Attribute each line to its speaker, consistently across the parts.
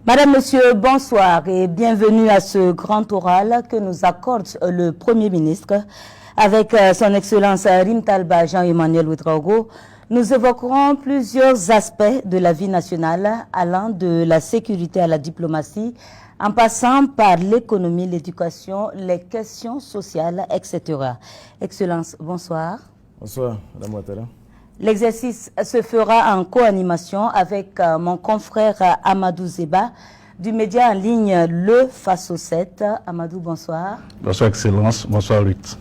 Speaker 1: Madame, Monsieur, bonsoir et bienvenue à ce grand oral que nous accorde le Premier ministre avec son Excellence Rim Talba Jean-Emmanuel Ouedraogo. Nous évoquerons plusieurs aspects de la vie nationale allant de la sécurité à la diplomatie, en passant par l'économie, l'éducation, les questions sociales, etc. Excellence, bonsoir.
Speaker 2: Bonsoir, Madame Ouattara.
Speaker 1: L'exercice se fera en co-animation avec mon confrère Amadou Zeba du média en ligne Le Faso 7. Amadou, bonsoir.
Speaker 3: Bonsoir, Excellence. Bonsoir, Ruth.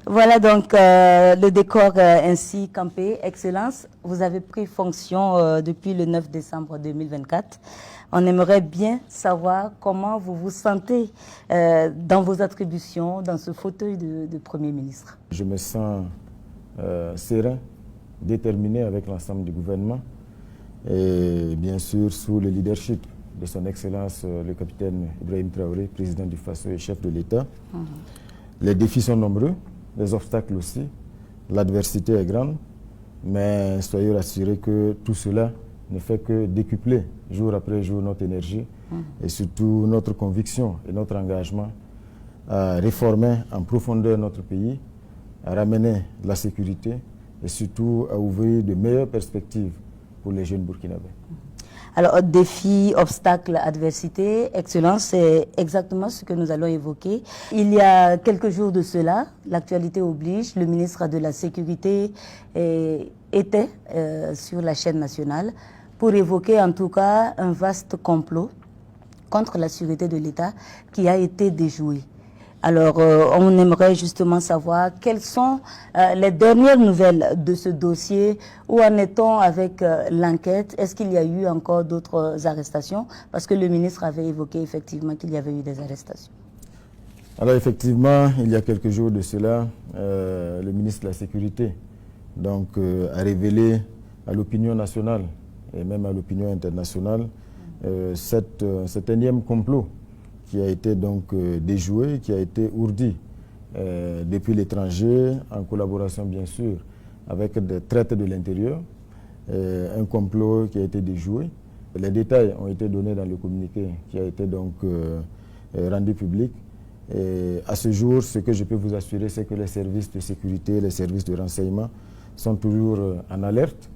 Speaker 1: Voilà donc le décor ainsi campé. Excellence, vous avez pris fonction depuis le 9 décembre 2024. On aimerait bien savoir comment vous vous sentez dans vos attributions, dans ce fauteuil de Premier ministre.
Speaker 2: Je me sens serein, déterminé avec l'ensemble du gouvernement et bien sûr sous le leadership de son Excellence le capitaine Ibrahim Traoré, président du Faso et chef de l'État. Les défis sont nombreux, les obstacles aussi, l'adversité est grande, mais soyez rassurés que tout cela ne fait que décupler jour après jour notre énergie et surtout notre conviction et notre engagement à réformer en profondeur notre pays, à ramener la sécurité et surtout à ouvrir de meilleures perspectives pour les jeunes burkinabés.
Speaker 1: Alors, défi, obstacle, adversité, excellence, c'est exactement ce que nous allons évoquer. Il y a quelques jours de cela, l'actualité oblige, le ministre de la Sécurité était sur la chaîne nationale pour évoquer en tout cas un vaste complot contre la sécurité de l'État qui a été déjoué. Alors, on aimerait justement savoir quelles sont les dernières nouvelles de ce dossier. Où en est-on avec l'enquête? Est-ce qu'il y a eu encore d'autres arrestations? Parce que le ministre avait évoqué effectivement qu'il y avait eu des arrestations.
Speaker 2: Alors effectivement, il y a quelques jours de cela, le ministre de la Sécurité donc, a révélé à l'opinion nationale et même à l'opinion internationale cet énième complot qui a été donc déjoué, qui a été ourdi depuis l'étranger, en collaboration bien sûr avec des traites de l'intérieur, un complot qui a été déjoué. Les détails ont été donnés dans le communiqué qui a été donc rendu public. Et à ce jour, ce que je peux vous assurer, c'est que les services de sécurité, les services de renseignement sont toujours en alerte.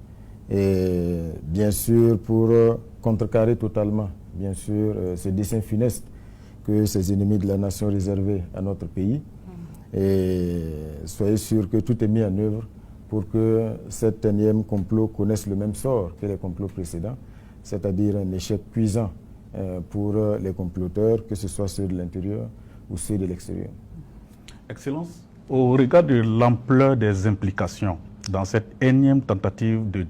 Speaker 2: Et bien sûr, pour contrecarrer totalement, bien sûr, ce dessein funeste que ces ennemis de la nation réservaient à notre pays. Et soyez sûrs que tout est mis en œuvre pour que cet énième complot connaisse le même sort que les complots précédents, c'est-à-dire un échec cuisant pour les comploteurs, que ce soit ceux de l'intérieur ou ceux de l'extérieur.
Speaker 3: Excellence, au regard de l'ampleur des implications dans cette énième tentative de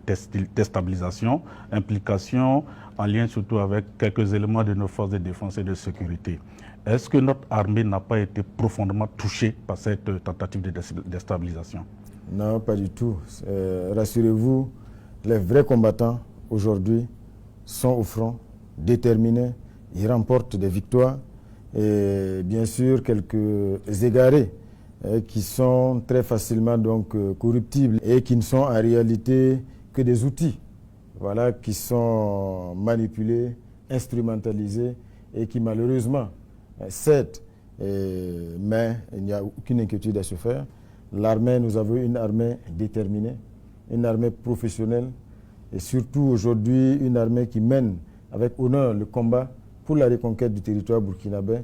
Speaker 3: déstabilisation, implication en lien surtout avec quelques éléments de nos forces de défense et de sécurité, est-ce que notre armée n'a pas été profondément touchée par cette tentative de déstabilisation?
Speaker 2: Non, pas du tout. Rassurez-vous, les vrais combattants aujourd'hui sont au front, déterminés, ils remportent des victoires et bien sûr quelques égarés qui sont très facilement donc corruptibles et qui ne sont en réalité que des outils, voilà, qui sont manipulés, instrumentalisés et qui malheureusement cèdent. Mais il n'y a aucune inquiétude à se faire. L'armée, nous avons une armée déterminée, une armée professionnelle et surtout aujourd'hui une armée qui mène avec honneur le combat pour la reconquête du territoire burkinabé,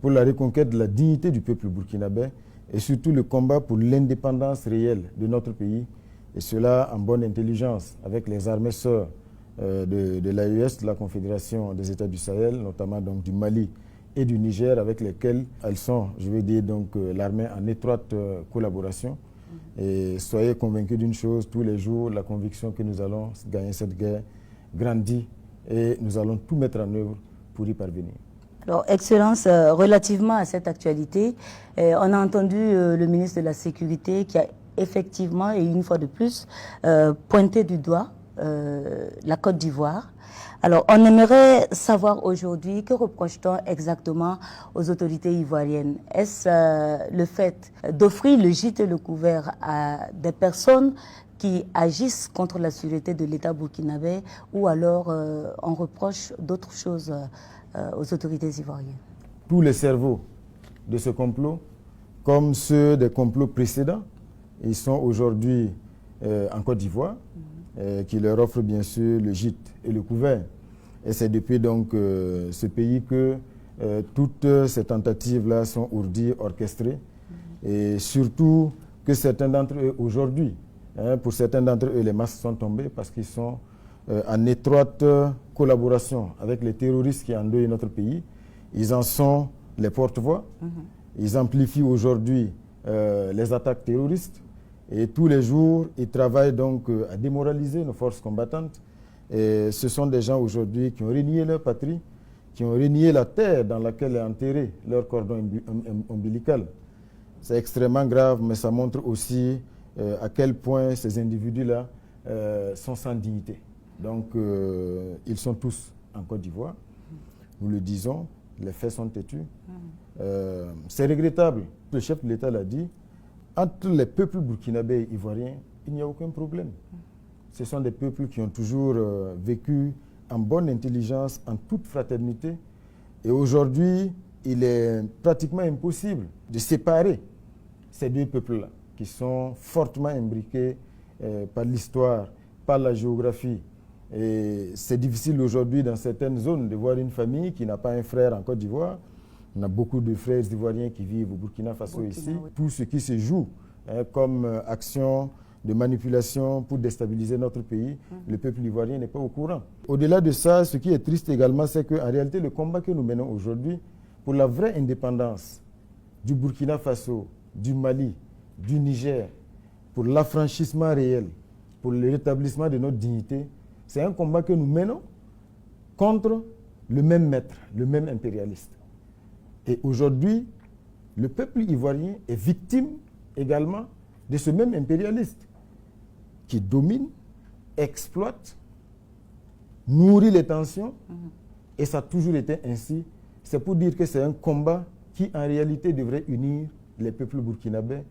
Speaker 2: pour la reconquête de la dignité du peuple burkinabé et surtout le combat pour l'indépendance réelle de notre pays, et cela en bonne intelligence avec les armées sœurs de l'AES, de la Confédération des États du Sahel, notamment donc du Mali et du Niger, avec lesquelles elles sont, je veux dire, donc l'armée en étroite collaboration. Et soyez convaincus d'une chose, tous les jours, la conviction que nous allons gagner cette guerre grandit et nous allons tout mettre en œuvre pour y parvenir.
Speaker 1: Alors, Excellence, relativement à cette actualité, on a entendu le ministre de la Sécurité qui a effectivement, et une fois de plus, pointé du doigt la Côte d'Ivoire. Alors, on aimerait savoir aujourd'hui, que reproche-t-on exactement aux autorités ivoiriennes? Est-ce le fait d'offrir le gîte et le couvert à des personnes qui agissent contre la sûreté de l'État burkinabé, ou alors on reproche d'autres choses aux autorités ivoiriennes?
Speaker 2: Tous les cerveaux de ce complot, comme ceux des complots précédents, ils sont aujourd'hui en Côte d'Ivoire, qui leur offre bien sûr le gîte et le couvert. Et c'est depuis donc ce pays que toutes ces tentatives-là sont ourdies, orchestrées, et surtout que certains d'entre eux aujourd'hui, pour certains d'entre eux, les masques sont tombés parce qu'ils sont en étroite collaboration avec les terroristes qui endeuillent notre pays. Ils en sont les porte-voix. Ils amplifient aujourd'hui les attaques terroristes. Et tous les jours, ils travaillent donc à démoraliser nos forces combattantes. Et ce sont des gens aujourd'hui qui ont renié leur patrie, qui ont renié la terre dans laquelle est enterré leur cordon ombilical. C'est extrêmement grave, mais ça montre aussi à quel point ces individus-là sont sans dignité. Donc, ils sont tous en Côte d'Ivoire. Nous le disons, les faits sont têtus. C'est regrettable. Le chef de l'État l'a dit. Entre les peuples burkinabés et ivoiriens, il n'y a aucun problème. Ce sont des peuples qui ont toujours vécu en bonne intelligence, en toute fraternité. Et aujourd'hui, il est pratiquement impossible de séparer ces deux peuples-là, qui sont fortement imbriqués par l'histoire, par la géographie. Et c'est difficile aujourd'hui dans certaines zones de voir une famille qui n'a pas un frère en Côte d'Ivoire. On a beaucoup de frères ivoiriens qui vivent au Burkina Faso ici. Oui. Tout ce qui se joue comme action de manipulation pour déstabiliser notre pays, le peuple ivoirien n'est pas au courant. Au-delà de ça, ce qui est triste également, c'est qu'en réalité, le combat que nous menons aujourd'hui pour la vraie indépendance du Burkina Faso, du Mali, du Niger, pour l'affranchissement réel, pour le rétablissement de notre dignité, c'est un combat que nous menons contre le même maître, le même impérialiste. Et aujourd'hui, le peuple ivoirien est victime également de ce même impérialiste qui domine, exploite, nourrit les tensions, et ça a toujours été ainsi. C'est pour dire que c'est un combat qui en réalité devrait unir les peuples burkinabés,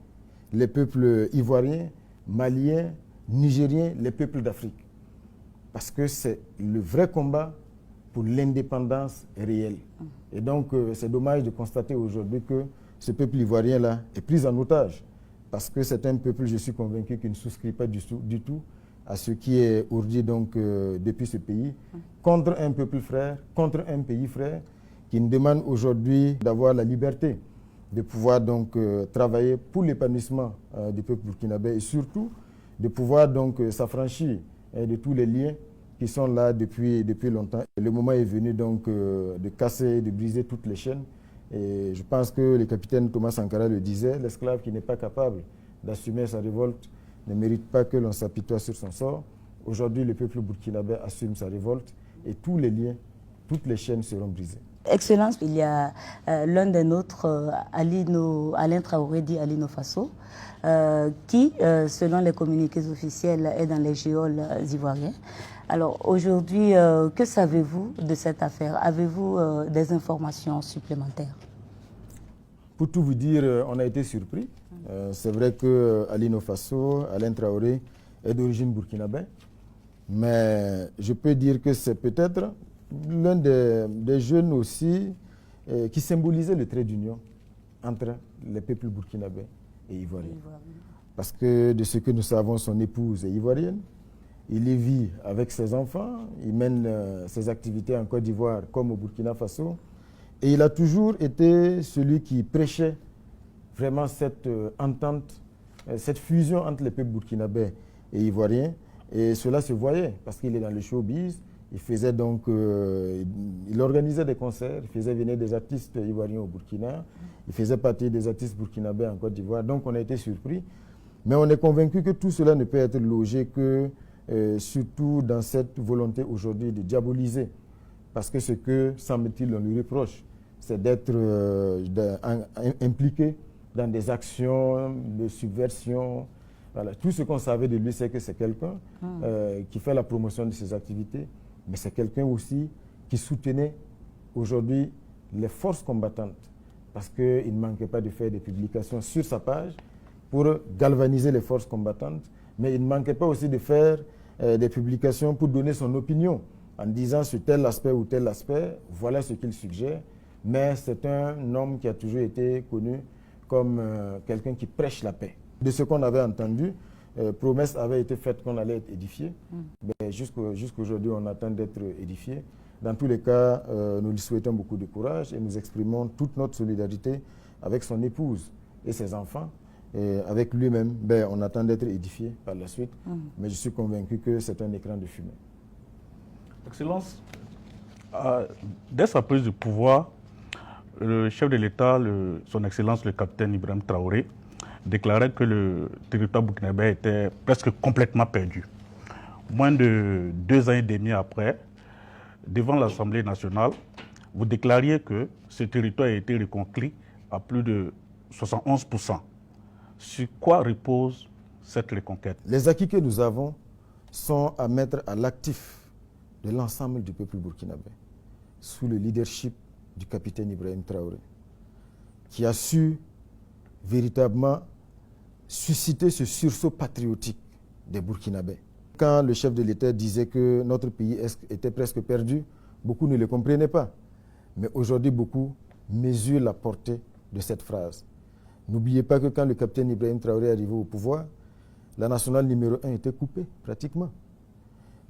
Speaker 2: les peuples ivoiriens, maliens, nigériens, les peuples d'Afrique. Parce que c'est le vrai combat pour l'indépendance réelle. Et donc, c'est dommage de constater aujourd'hui que ce peuple ivoirien-là est pris en otage. Parce que c'est un peuple, je suis convaincu, qui ne souscrit pas du tout à ce qui est ourdi donc, depuis ce pays, contre un peuple frère, contre un pays frère, qui nous demande aujourd'hui d'avoir la liberté de pouvoir donc travailler pour l'épanouissement du peuple burkinabé et surtout de pouvoir donc s'affranchir de tous les liens qui sont là depuis longtemps. Et le moment est venu donc de casser, de briser toutes les chaînes. Et je pense que le capitaine Thomas Sankara le disait, l'esclave qui n'est pas capable d'assumer sa révolte ne mérite pas que l'on s'apitoie sur son sort. Aujourd'hui, le peuple burkinabé assume sa révolte et tous les liens, toutes les chaînes seront brisées.
Speaker 1: Excellence, il y a l'un des nôtres, Alain Traoré dit Alino Faso, qui, selon les communiqués officiels, est dans les geôles ivoiriens. Alors aujourd'hui, que savez-vous de cette affaire? Avez-vous des informations supplémentaires?
Speaker 2: Pour tout vous dire, on a été surpris. C'est vrai que Alino Faso, Alain Traoré, est d'origine burkinabé, mais je peux dire que c'est peut-être l'un des jeunes aussi qui symbolisait le trait d'union entre les peuples burkinabés et ivoiriens. Parce que de ce que nous savons, son épouse est ivoirienne. Il y vit avec ses enfants, il mène ses activités en Côte d'Ivoire comme au Burkina Faso. Et il a toujours été celui qui prêchait vraiment cette entente, cette fusion entre les peuples burkinabés et ivoiriens. Et cela se voyait parce qu'il est dans le showbiz. Il faisait donc, il organisait des concerts, il faisait venir des artistes ivoiriens au Burkina. Il faisait partie des artistes burkinabés en Côte d'Ivoire. Donc on a été surpris. Mais on est convaincu que tout cela ne peut être logé que surtout dans cette volonté aujourd'hui de diaboliser. Parce que ce que, semble-t-il, on lui reproche, c'est d'être impliqué dans des actions de subversion. Voilà. Tout ce qu'on savait de lui, c'est que c'est quelqu'un qui fait la promotion de ses activités, mais c'est quelqu'un aussi qui soutenait aujourd'hui les forces combattantes, parce qu'il ne manquait pas de faire des publications sur sa page pour galvaniser les forces combattantes, mais il ne manquait pas aussi de faire des publications pour donner son opinion en disant sur tel aspect ou tel aspect, voilà ce qu'il suggère. Mais c'est un homme qui a toujours été connu comme quelqu'un qui prêche la paix. De ce qu'on avait entendu, promesse avait été faite qu'on allait être édifié. Mais jusqu'aujourd'hui, on attend d'être édifié. Dans tous les cas, nous lui souhaitons beaucoup de courage et nous exprimons toute notre solidarité avec son épouse et ses enfants. Et avec lui-même, on attend d'être édifié par la suite. Mais je suis convaincu que c'est un écran de fumée.
Speaker 3: Excellence, dès sa prise de pouvoir, le chef de l'État, son Excellence le capitaine Ibrahim Traoré, déclarait que le territoire burkinabé était presque complètement perdu. Moins de 2 ans et demi après, devant l'Assemblée nationale, vous déclariez que ce territoire a été reconquis à plus de 71%. Sur quoi repose cette reconquête?
Speaker 2: Les acquis que nous avons sont à mettre à l'actif de l'ensemble du peuple burkinabé, sous le leadership du capitaine Ibrahim Traoré, qui a su véritablement susciter ce sursaut patriotique des Burkinabés. Quand le chef de l'État disait que notre pays était presque perdu, beaucoup ne le comprenaient pas. Mais aujourd'hui, beaucoup mesurent la portée de cette phrase. N'oubliez pas que quand le capitaine Ibrahim Traoré est arrivé au pouvoir, la nationale numéro 1 était coupée, pratiquement.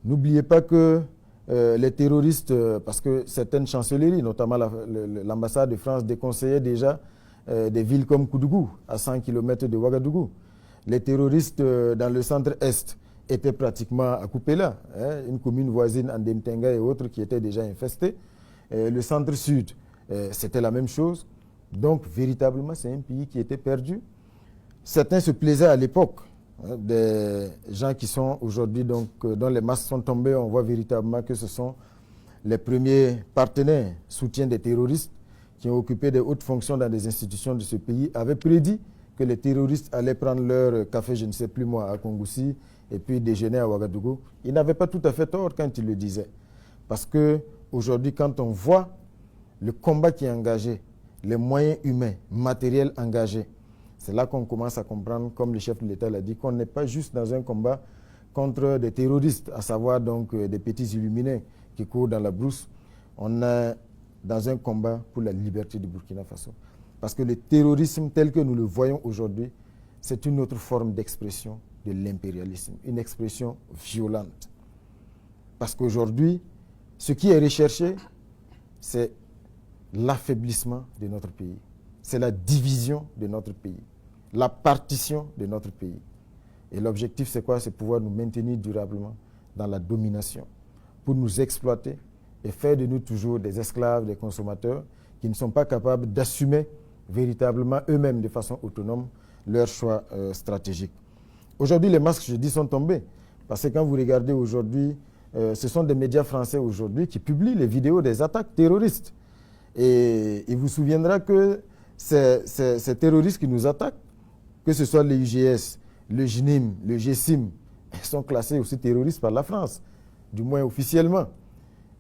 Speaker 2: N'oubliez pas que les terroristes, parce que certaines chancelleries, notamment l'ambassade de France, déconseillaient déjà des villes comme Koudougou, à 100 km de Ouagadougou. Les terroristes dans le centre-est étaient pratiquement à couper là. Une commune voisine, Andemtenga et autres, qui étaient déjà infestées. Le centre-sud, c'était la même chose. Donc, véritablement, c'est un pays qui était perdu. Certains se plaisaient à l'époque. Des gens qui sont aujourd'hui, donc, dont les masques sont tombés, on voit véritablement que ce sont les premiers partenaires, soutiens des terroristes, qui ont occupé des hautes fonctions dans des institutions de ce pays, avaient prédit que les terroristes allaient prendre leur café, je ne sais plus moi, à Kongoussi, et puis déjeuner à Ouagadougou. Ils n'avaient pas tout à fait tort quand ils le disaient. Parce qu'aujourd'hui, quand on voit le combat qui est engagé, les moyens humains, matériels engagés, c'est là qu'on commence à comprendre, comme le chef de l'État l'a dit, qu'on n'est pas juste dans un combat contre des terroristes, à savoir donc des petits illuminés qui courent dans la brousse. On est dans un combat pour la liberté du Burkina Faso. Parce que le terrorisme tel que nous le voyons aujourd'hui, c'est une autre forme d'expression de l'impérialisme, une expression violente. Parce qu'aujourd'hui, ce qui est recherché, c'est l'affaiblissement de notre pays. C'est la division de notre pays, la partition de notre pays. Et l'objectif, c'est quoi? C'est pouvoir nous maintenir durablement dans la domination, pour nous exploiter et faire de nous toujours des esclaves, des consommateurs qui ne sont pas capables d'assumer véritablement eux-mêmes de façon autonome leurs choix stratégiques. Aujourd'hui, les masques, je dis, sont tombés. Parce que quand vous regardez aujourd'hui, ce sont des médias français aujourd'hui qui publient les vidéos des attaques terroristes. Et il vous souviendra que ces terroristes qui nous attaquent, que ce soit le UGS, le JNIM, le GSIM, sont classés aussi terroristes par la France, du moins officiellement.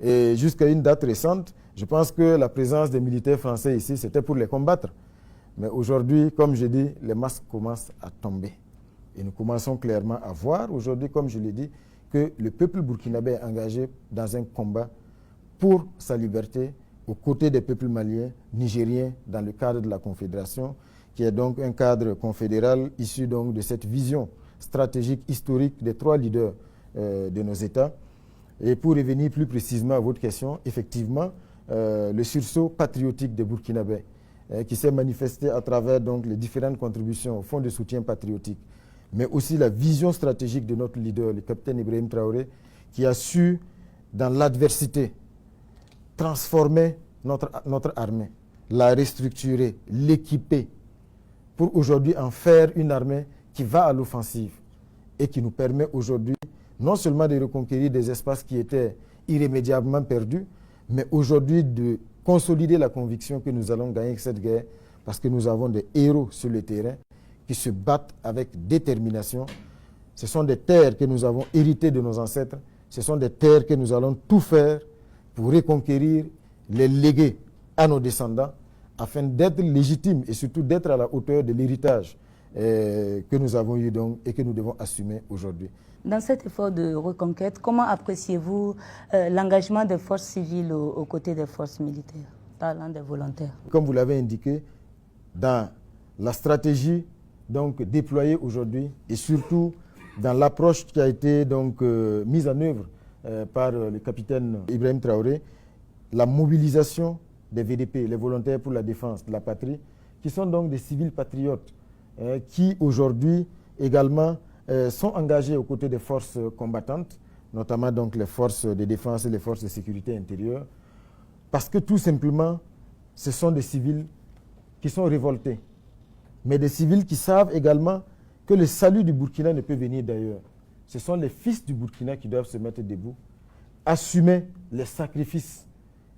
Speaker 2: Et jusqu'à une date récente, je pense que la présence des militaires français ici, c'était pour les combattre. Mais aujourd'hui, comme je dis, les masques commencent à tomber. Et nous commençons clairement à voir aujourd'hui, comme je l'ai dit, que le peuple burkinabé est engagé dans un combat pour sa liberté, aux côtés des peuples maliens, nigériens, dans le cadre de la Confédération, qui est donc un cadre confédéral issu donc de cette vision stratégique historique des 3 leaders de nos États. Et pour revenir plus précisément à votre question, effectivement, le sursaut patriotique des Burkinabés, qui s'est manifesté à travers donc les différentes contributions au Fonds de soutien patriotique, mais aussi la vision stratégique de notre leader, le capitaine Ibrahim Traoré, qui a su, dans l'adversité, transformer notre armée, la restructurer, l'équiper, pour aujourd'hui en faire une armée qui va à l'offensive et qui nous permet aujourd'hui non seulement de reconquérir des espaces qui étaient irrémédiablement perdus, mais aujourd'hui de consolider la conviction que nous allons gagner cette guerre parce que nous avons des héros sur le terrain qui se battent avec détermination. Ce sont des terres que nous avons héritées de nos ancêtres. Ce sont des terres que nous allons tout faire pour reconquérir, les léguer à nos descendants afin d'être légitimes et surtout d'être à la hauteur de l'héritage que nous avons eu donc et que nous devons assumer aujourd'hui.
Speaker 1: Dans cet effort de reconquête, comment appréciez-vous l'engagement des forces civiles aux côtés des forces militaires, parlant des volontaires?
Speaker 2: Comme vous l'avez indiqué, dans la stratégie donc déployée aujourd'hui et surtout dans l'approche qui a été donc mise en œuvre par le capitaine Ibrahim Traoré, la mobilisation des VDP, les volontaires pour la défense de la patrie, qui sont donc des civils patriotes, qui aujourd'hui également sont engagés aux côtés des forces combattantes, notamment donc les forces de défense et les forces de sécurité intérieure, parce que tout simplement, ce sont des civils qui sont révoltés, mais des civils qui savent également que le salut du Burkina ne peut venir d'ailleurs. Ce sont les fils du Burkina qui doivent se mettre debout, assumer les sacrifices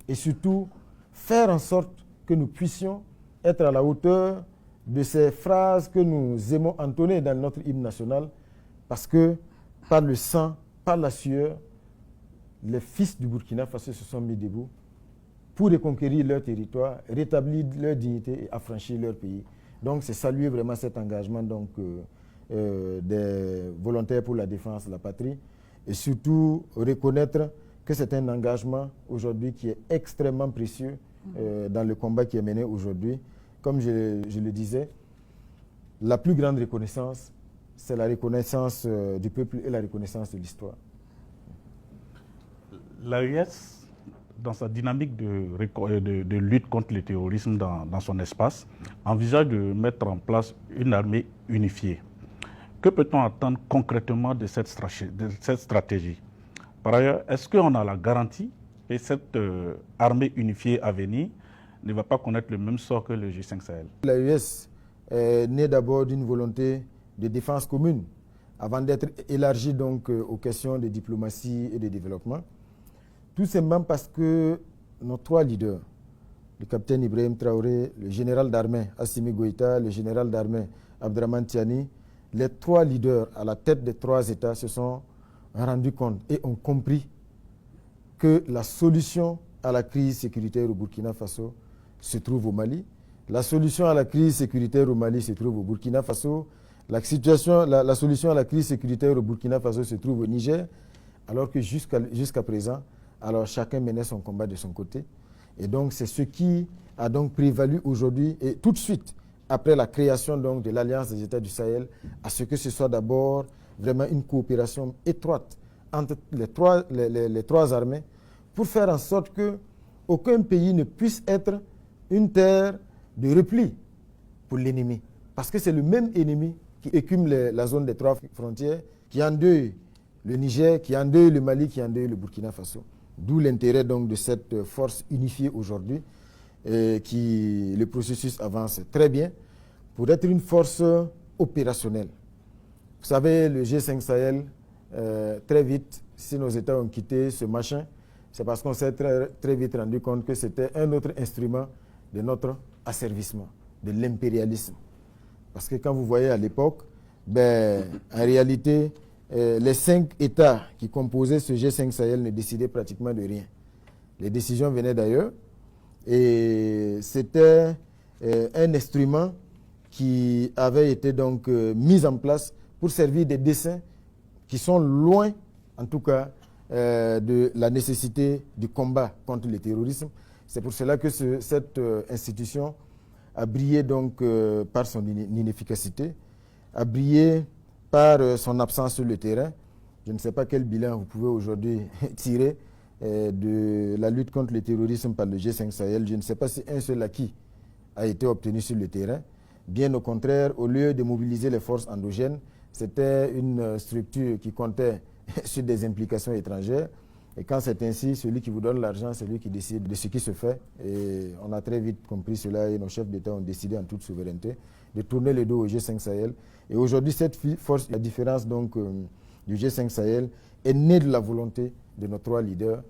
Speaker 2: et surtout faire en sorte que nous puissions être à la hauteur de ces phrases que nous aimons entonner dans notre hymne national, parce que par le sang, par la sueur, les fils du Burkina Faso se sont mis debout pour reconquérir leur territoire, rétablir leur dignité et affranchir leur pays. Donc c'est saluer vraiment cet engagement donc, des volontaires pour la défense de la patrie et surtout reconnaître que c'est un engagement aujourd'hui qui est extrêmement précieux dans le combat qui est mené aujourd'hui. Comme je le disais, la plus grande reconnaissance, c'est la reconnaissance du peuple et la reconnaissance de l'histoire.
Speaker 3: L'AES, dans sa dynamique de lutte contre le terrorisme dans son espace, envisage de mettre en place une armée unifiée. Que peut-on attendre concrètement de cette stratégie? Par ailleurs, est-ce qu'on a la garantie que cette armée unifiée à venir ne va pas connaître le même sort que le G5 Sahel?
Speaker 2: L'AES est née d'abord d'une volonté de défense commune, avant d'être élargie donc aux questions de diplomatie et de développement. Tout simplement parce que nos trois leaders, le capitaine Ibrahim Traoré, le général d'armée Assimi Goïta, le général d'armée Abdraman Tiani, les trois leaders à la tête des trois États se sont rendus compte et ont compris que la solution à la crise sécuritaire au Burkina Faso se trouve au Mali. La solution à la crise sécuritaire au Mali se trouve au Burkina Faso. La solution à la crise sécuritaire au Burkina Faso se trouve au Niger, alors que jusqu'à présent, alors chacun menait son combat de son côté. Et donc c'est ce qui a donc prévalu aujourd'hui et tout de suite après la création donc de l'Alliance des États du Sahel, à ce que ce soit d'abord vraiment une coopération étroite entre les trois armées pour faire en sorte qu'aucun pays ne puisse être une terre de repli pour l'ennemi. Parce que c'est le même ennemi qui écume la zone des trois frontières, qui endeuille le Niger, qui endeuille le Mali, qui endeuille le Burkina Faso. D'où l'intérêt donc de cette force unifiée aujourd'hui, le processus avance très bien pour être une force opérationnelle. Vous savez, le G5 Sahel, très vite, si nos États ont quitté ce machin, c'est parce qu'on s'est très vite rendu compte que c'était un autre instrument de notre asservissement, de l'impérialisme. Parce que quand vous voyez à l'époque, en réalité, les 5 États qui composaient ce G5 Sahel ne décidaient pratiquement de rien. Les décisions venaient d'ailleurs et c'était un instrument qui avait été donc mis en place pour servir des desseins qui sont loin, en tout cas, de la nécessité du combat contre le terrorisme. C'est pour cela que cette institution a brillé donc par son inefficacité, a brillé par son absence sur le terrain. Je ne sais pas quel bilan vous pouvez aujourd'hui tirer de la lutte contre le terrorisme par le G5 Sahel. Je ne sais pas si un seul acquis a été obtenu sur le terrain. Bien au contraire, au lieu de mobiliser les forces endogènes, c'était une structure qui comptait sur des implications étrangères. Et quand c'est ainsi, celui qui vous donne l'argent, c'est lui qui décide de ce qui se fait. Et on a très vite compris cela et nos chefs d'État ont décidé en toute souveraineté de tourner le dos au G5 Sahel. Et aujourd'hui, cette force, la différence donc du G5 Sahel, est née de la volonté de nos trois leaders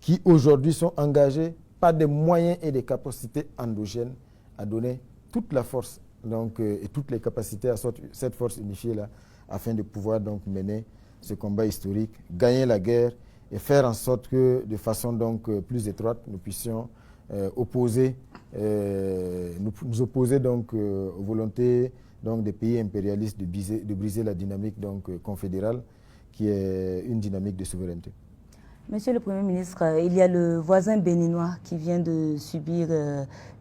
Speaker 2: qui aujourd'hui sont engagés par des moyens et des capacités endogènes à donner toute la force donc, et toutes les capacités à cette force unifiée-là afin de pouvoir donc mener ce combat historique, gagner la guerre et faire en sorte que de façon donc plus étroite, nous puissions nous opposer donc aux volontés donc des pays impérialistes de briser la dynamique donc confédérale qui est une dynamique de souveraineté.
Speaker 1: Monsieur le Premier ministre, il y a le voisin béninois qui vient de subir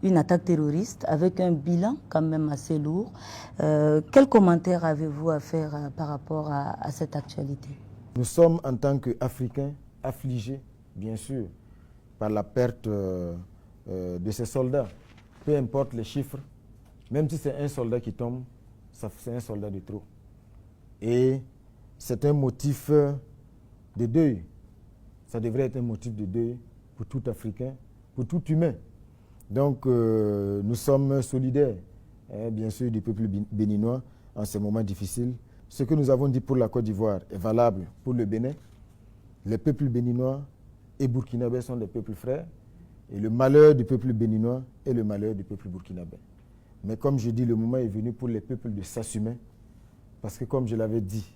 Speaker 1: une attaque terroriste avec un bilan quand même assez lourd. Quel commentaire avez-vous à faire par rapport à cette actualité?
Speaker 2: Nous sommes en tant qu'Africains affligés, bien sûr, par la perte de ces soldats. Peu importe les chiffres, même si c'est un soldat qui tombe, c'est un soldat de trop. Et c'est un motif de deuil. Ça devrait être un motif de deuil pour tout Africain, pour tout humain. Donc nous sommes solidaires, bien sûr, du peuple béninois en ces moments difficiles. Ce que nous avons dit pour la Côte d'Ivoire est valable pour le Bénin. Les peuples béninois et burkinabés sont des peuples frères. Et le malheur du peuple béninois est le malheur du peuple burkinabé. Mais comme je dis, le moment est venu pour les peuples de s'assumer. Parce que comme je l'avais dit,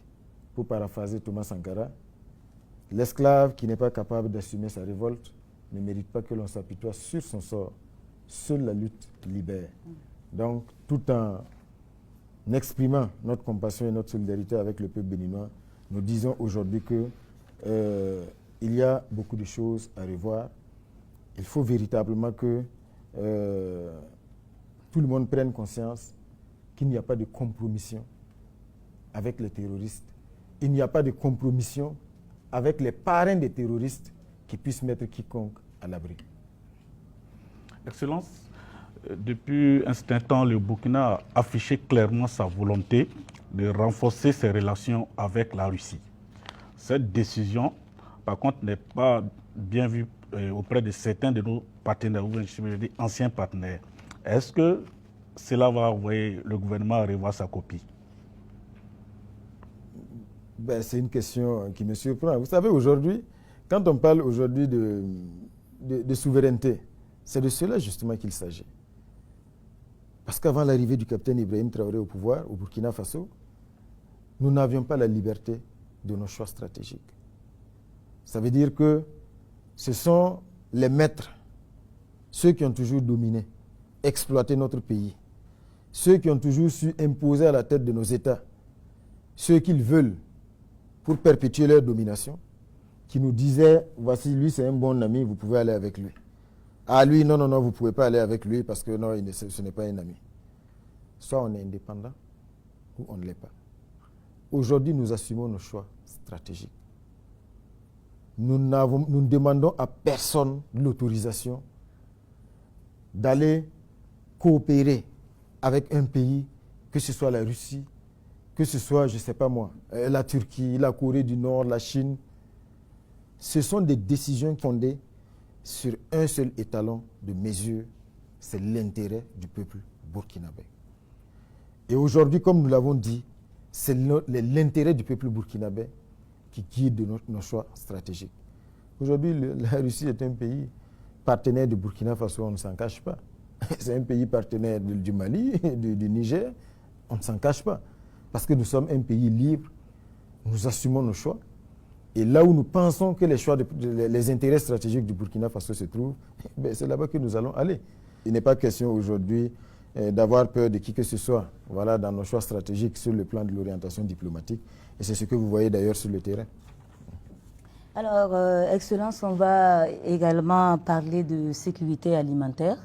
Speaker 2: pour paraphraser Thomas Sankara, l'esclave qui n'est pas capable d'assumer sa révolte ne mérite pas que l'on s'apitoie sur son sort. Seule la lutte libère. Donc, tout en exprimant notre compassion et notre solidarité avec le peuple béninois, nous disons aujourd'hui que il y a beaucoup de choses à revoir. Il faut véritablement que tout le monde prenne conscience qu'il n'y a pas de compromission avec les terroristes. Il n'y a pas de compromission avec les parrains des terroristes qui puissent mettre quiconque à l'abri.
Speaker 3: Excellence, depuis un certain temps, le Burkina a affiché clairement sa volonté de renforcer ses relations avec la Russie. Cette décision, par contre, n'est pas bien vue auprès de certains de nos partenaires, ou je veux dire anciens partenaires. Est-ce que cela va envoyer le gouvernement à revoir sa copie?
Speaker 2: C'est une question qui me surprend. Vous savez, aujourd'hui, quand on parle aujourd'hui de souveraineté, c'est de cela justement qu'il s'agit. Parce qu'avant l'arrivée du capitaine Ibrahim Traoré au pouvoir, au Burkina Faso, nous n'avions pas la liberté de nos choix stratégiques. Ça veut dire que ce sont les maîtres, ceux qui ont toujours dominé, exploité notre pays, ceux qui ont toujours su imposer à la tête de nos États ce qu'ils veulent pour perpétuer leur domination, qui nous disaient, voici, lui c'est un bon ami, vous pouvez aller avec lui. Ah lui, non, vous ne pouvez pas aller avec lui parce que non, ce n'est pas un ami. Soit on est indépendant ou on ne l'est pas. Aujourd'hui, nous assumons nos choix stratégiques. Nous ne demandons à personne l'autorisation d'aller coopérer avec un pays, que ce soit la Russie, que ce soit, je ne sais pas moi, la Turquie, la Corée du Nord, la Chine. Ce sont des décisions fondées sur un seul étalon de mesure, c'est l'intérêt du peuple burkinabé. Et aujourd'hui, comme nous l'avons dit, c'est l'intérêt du peuple burkinabé qui guide nos choix stratégiques. Aujourd'hui, la Russie est un pays partenaire du Burkina Faso, on ne s'en cache pas. C'est un pays partenaire du Mali, du Niger, on ne s'en cache pas. Parce que nous sommes un pays libre, nous assumons nos choix. Et là où nous pensons que les intérêts stratégiques du Burkina Faso se trouvent, c'est là-bas que nous allons aller. Il n'est pas question aujourd'hui d'avoir peur de qui que ce soit, voilà, dans nos choix stratégiques sur le plan de l'orientation diplomatique. Et c'est ce que vous voyez d'ailleurs sur le terrain.
Speaker 1: Alors, Excellence, on va également parler de sécurité alimentaire.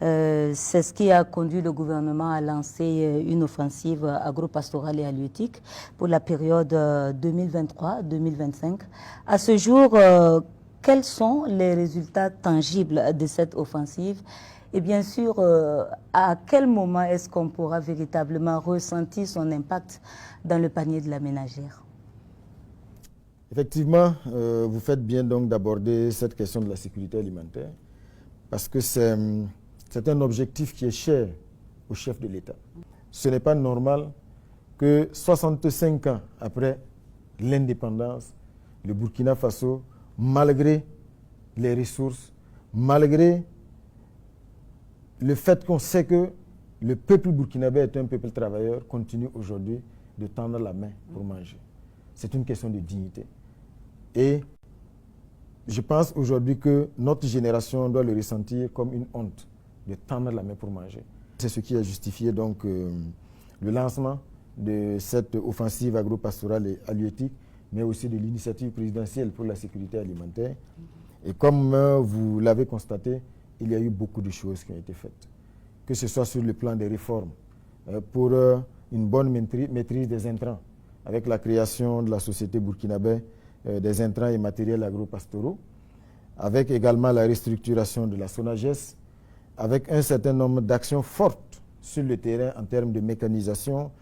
Speaker 1: C'est ce qui a conduit le gouvernement à lancer une offensive agro-pastorale et halieutique pour la période 2023-2025. À ce jour, quels sont les résultats tangibles de cette offensive? Et bien sûr, à quel moment est-ce qu'on pourra véritablement ressentir son impact dans le panier de la ménagère?
Speaker 2: Effectivement, vous faites bien donc d'aborder cette question de la sécurité alimentaire parce que c'est un objectif qui est cher au chef de l'État. Ce n'est pas normal que 65 ans après l'indépendance, le Burkina Faso, malgré les ressources, malgré le fait qu'on sait que le peuple burkinabé est un peuple travailleur, continue aujourd'hui de tendre la main pour manger. C'est une question de dignité. Et Je pense aujourd'hui que notre génération doit le ressentir comme une honte de tendre la main pour manger. C'est ce qui a justifié donc le lancement de cette offensive agro-pastorale et halieutique, mais aussi de l'initiative présidentielle pour la sécurité alimentaire. Et comme vous l'avez constaté, il y a eu beaucoup de choses qui ont été faites, que ce soit sur le plan des réformes, pour une bonne maîtrise des intrants, avec la création de la société burkinabé des intrants et matériels agro-pastoraux, avec également la restructuration de la SONAGES, avec un certain nombre d'actions fortes sur le terrain en termes de mécanisation,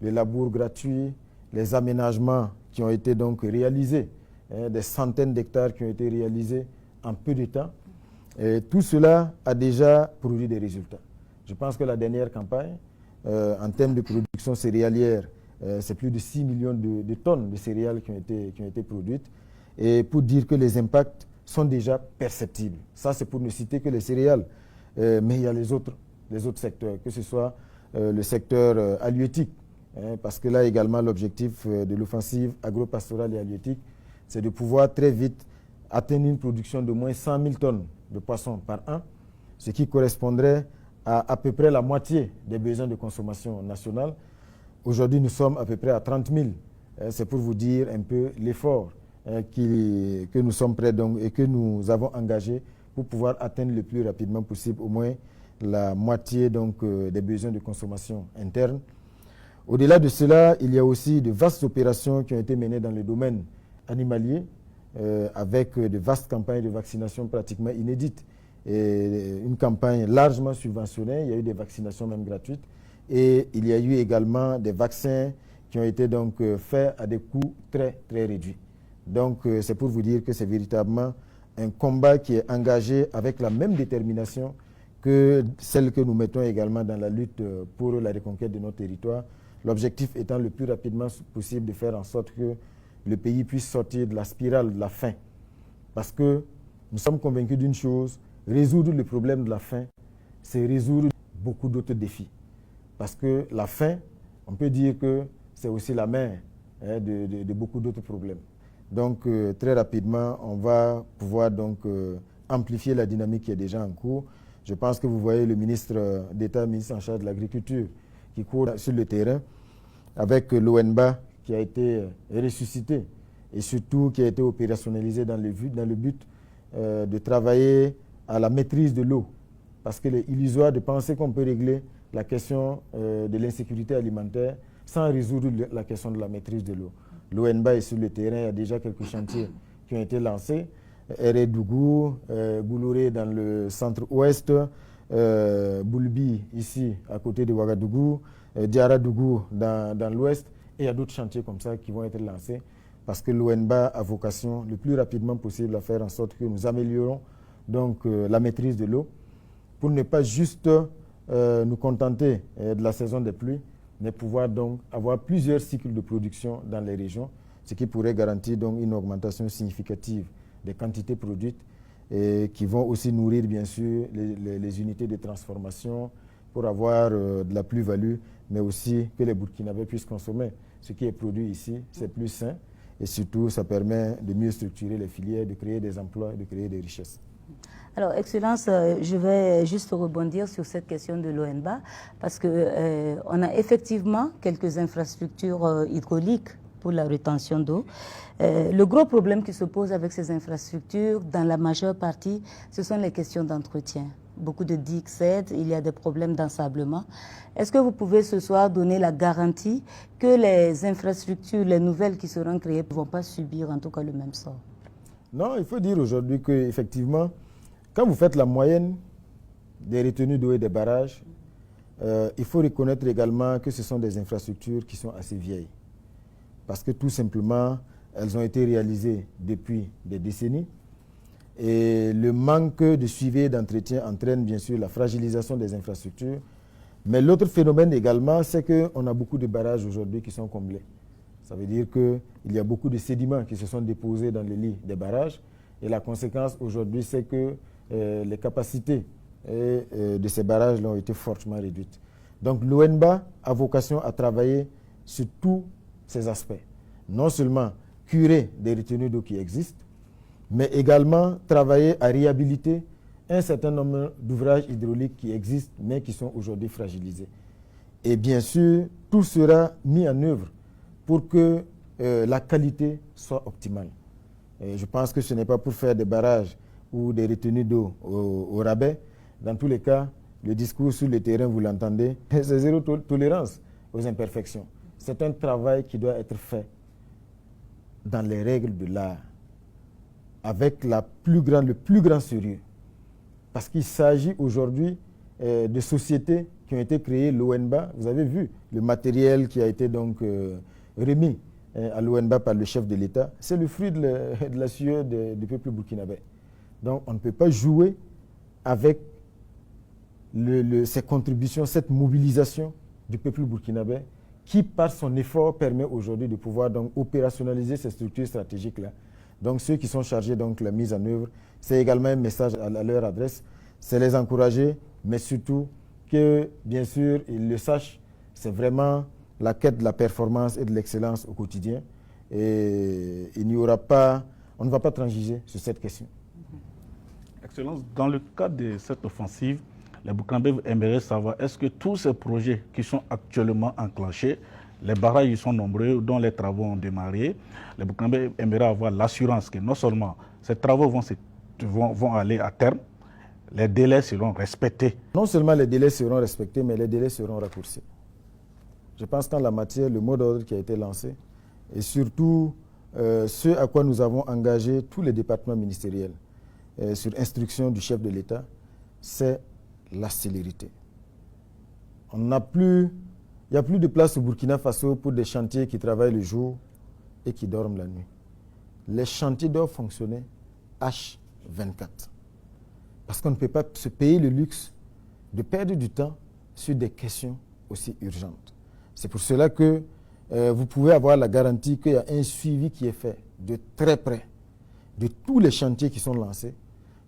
Speaker 2: les labours gratuits, les aménagements qui ont été donc réalisés, des centaines d'hectares qui ont été réalisés en peu de temps. Et tout cela a déjà produit des résultats. Je pense que la dernière campagne, en termes de production céréalière, c'est plus de 6 millions de tonnes de céréales qui ont été produites. Et pour dire que les impacts sont déjà perceptibles. Ça, c'est pour ne citer que les céréales. Mais il y a les autres secteurs, que ce soit le secteur halieutique, parce que là également l'objectif de l'offensive agro-pastorale et halieutique, c'est de pouvoir très vite atteindre une production de moins 100 000 tonnes de poissons par an, ce qui correspondrait à peu près la moitié des besoins de consommation nationale. Aujourd'hui, nous sommes à peu près à 30 000. C'est pour vous dire un peu l'effort que nous sommes prêts donc, et que nous avons engagé pour pouvoir atteindre le plus rapidement possible au moins la moitié donc, des besoins de consommation interne. Au-delà de cela, il y a aussi de vastes opérations qui ont été menées dans le domaine animalier avec de vastes campagnes de vaccination pratiquement inédites. Et une campagne largement subventionnée, il y a eu des vaccinations même gratuites et il y a eu également des vaccins qui ont été donc faits à des coûts très très réduits. Donc c'est pour vous dire que c'est véritablement un combat qui est engagé avec la même détermination que celle que nous mettons également dans la lutte pour la reconquête de notre territoire. L'objectif étant le plus rapidement possible de faire en sorte que le pays puisse sortir de la spirale de la faim. Parce que nous sommes convaincus d'une chose, résoudre le problème de la faim, c'est résoudre beaucoup d'autres défis. Parce que la faim, on peut dire que c'est aussi la mère de beaucoup d'autres problèmes. Donc très rapidement, on va pouvoir donc amplifier la dynamique qui est déjà en cours. Je pense que vous voyez le ministre d'État, ministre en charge de l'Agriculture, qui court sur le terrain avec l'ONBA qui a été ressuscité et surtout qui a été opérationnalisé dans le but de travailler à la maîtrise de l'eau. Parce qu'il est illusoire de penser qu'on peut régler la question de l'insécurité alimentaire sans résoudre la question de la maîtrise de l'eau. L'ONBA est sur le terrain, il y a déjà quelques chantiers qui ont été lancés. Eredougou, Bouloré dans le centre-ouest, Boulbi ici à côté de Ouagadougou, Diaradougou dans l'ouest, et il y a d'autres chantiers comme ça qui vont être lancés parce que l'ONBA a vocation le plus rapidement possible à faire en sorte que nous améliorons donc la maîtrise de l'eau pour ne pas juste nous contenter de la saison des pluies, mais pouvoir donc avoir plusieurs cycles de production dans les régions, ce qui pourrait garantir donc une augmentation significative des quantités produites et qui vont aussi nourrir bien sûr les unités de transformation pour avoir de la plus-value, mais aussi que les Burkinabés puissent consommer. Ce qui est produit ici, c'est plus sain et surtout ça permet de mieux structurer les filières, de créer des emplois, de créer des richesses.
Speaker 1: Alors, Excellence, je vais juste rebondir sur cette question de l'ONBA parce qu'on a effectivement quelques infrastructures hydrauliques pour la rétention d'eau. Le gros problème qui se pose avec ces infrastructures, dans la majeure partie, ce sont les questions d'entretien. Beaucoup de digues cèdent, il y a des problèmes d'ensablement. Est-ce que vous pouvez ce soir donner la garantie que les infrastructures, les nouvelles qui seront créées, ne vont pas subir en tout cas le même sort?
Speaker 2: Non, il faut dire aujourd'hui qu'effectivement, quand vous faites la moyenne des retenues d'eau et des barrages, il faut reconnaître également que ce sont des infrastructures qui sont assez vieilles. Parce que tout simplement, elles ont été réalisées depuis des décennies. Et le manque de suivi et d'entretien entraîne bien sûr la fragilisation des infrastructures. Mais l'autre phénomène également, c'est qu'on a beaucoup de barrages aujourd'hui qui sont comblés. Ça veut dire qu'il y a beaucoup de sédiments qui se sont déposés dans les lits des barrages. Et la conséquence aujourd'hui, c'est que les capacités de ces barrages ont été fortement réduites. Donc l'ONBA a vocation à travailler sur tous ces aspects. Non seulement curer des retenues d'eau qui existent, mais également travailler à réhabiliter un certain nombre d'ouvrages hydrauliques qui existent, mais qui sont aujourd'hui fragilisés. Et bien sûr, tout sera mis en œuvre pour que la qualité soit optimale. Et je pense que ce n'est pas pour faire des barrages ou des retenues d'eau au rabais. Dans tous les cas, le discours sur le terrain, vous l'entendez, c'est zéro tolérance aux imperfections. C'est un travail qui doit être fait dans les règles de l'art, avec le plus grand sérieux. Parce qu'il s'agit aujourd'hui de sociétés qui ont été créées, l'ONBA. Vous avez vu le matériel qui a été donc remis à l'ONBA par le chef de l'État. C'est le fruit de la sueur du peuple burkinabé. Donc on ne peut pas jouer avec ces contributions, cette mobilisation du peuple burkinabé qui, par son effort, permet aujourd'hui de pouvoir donc opérationnaliser ces structures stratégiques-là. Donc ceux qui sont chargés de la mise en œuvre, c'est également un message à leur adresse, c'est les encourager, mais surtout que, bien sûr, ils le sachent, c'est vraiment la quête de la performance et de l'excellence au quotidien. Et on ne va pas transiger sur cette question.
Speaker 3: Excellence, dans le cadre de cette offensive, les Burkinabés aimeraient savoir, est-ce que tous ces projets qui sont actuellement enclenchés, les barrages ils sont nombreux, dont les travaux ont démarré, les Burkinabés aimeraient avoir l'assurance que non seulement ces travaux vont aller à terme, les délais seront respectés.
Speaker 2: Non seulement les délais seront respectés, mais les délais seront raccourcis. Je pense qu'en la matière, le mot d'ordre qui a été lancé, et surtout ce à quoi nous avons engagé tous les départements ministériels, sur instruction du chef de l'État, c'est la célérité. Il n'y a plus de place au Burkina Faso pour des chantiers qui travaillent le jour et qui dorment la nuit. Les chantiers doivent fonctionner H24. Parce qu'on ne peut pas se payer le luxe de perdre du temps sur des questions aussi urgentes. C'est pour cela que vous pouvez avoir la garantie qu'il y a un suivi qui est fait de très près de tous les chantiers qui sont lancés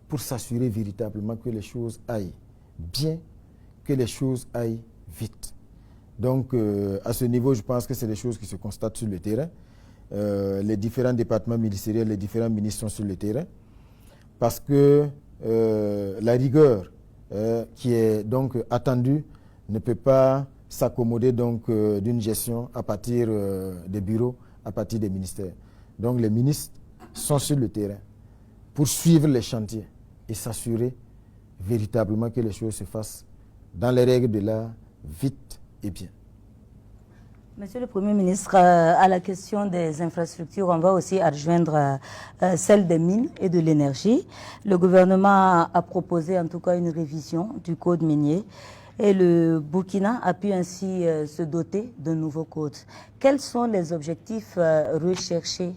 Speaker 2: pour s'assurer véritablement que les choses aillent bien, que les choses aillent vite. Donc, à ce niveau, je pense que c'est des choses qui se constatent sur le terrain. Les différents départements ministériels, les différents ministres sont sur le terrain parce que la rigueur qui est donc attendue ne peut pas s'accommoder donc d'une gestion à partir des bureaux, à partir des ministères. Donc les ministres sont sur le terrain pour suivre les chantiers et s'assurer véritablement que les choses se fassent dans les règles de l'art, vite et bien.
Speaker 1: Monsieur le Premier ministre, à la question des infrastructures, on va aussi adjoindre celle des mines et de l'énergie. Le gouvernement a proposé en tout cas une révision du code minier et le Burkina a pu ainsi se doter d'un nouveau code. Quels sont les objectifs recherchés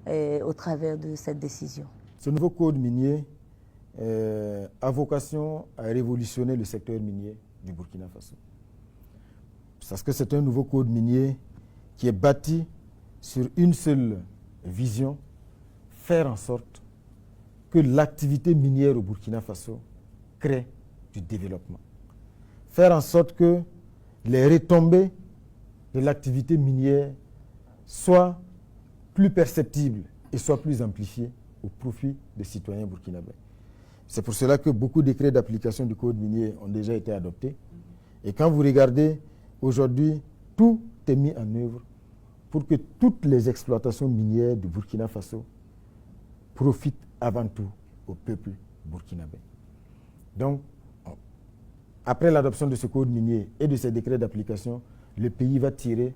Speaker 1: au travers de cette décision?
Speaker 2: Ce nouveau code minier a vocation à révolutionner le secteur minier du Burkina Faso. Parce que c'est un nouveau code minier qui est bâti sur une seule vision, faire en sorte que l'activité minière au Burkina Faso crée du développement. Faire en sorte que les retombées de l'activité minière soient plus perceptibles et soient plus amplifiées au profit des citoyens burkinabés. C'est pour cela que beaucoup de décrets d'application du code minier ont déjà été adoptés. Et quand vous regardez aujourd'hui, tout est mis en œuvre pour que toutes les exploitations minières du Burkina Faso profitent avant tout au peuple burkinabé. Donc, après l'adoption de ce code minier et de ces décrets d'application, le pays va tirer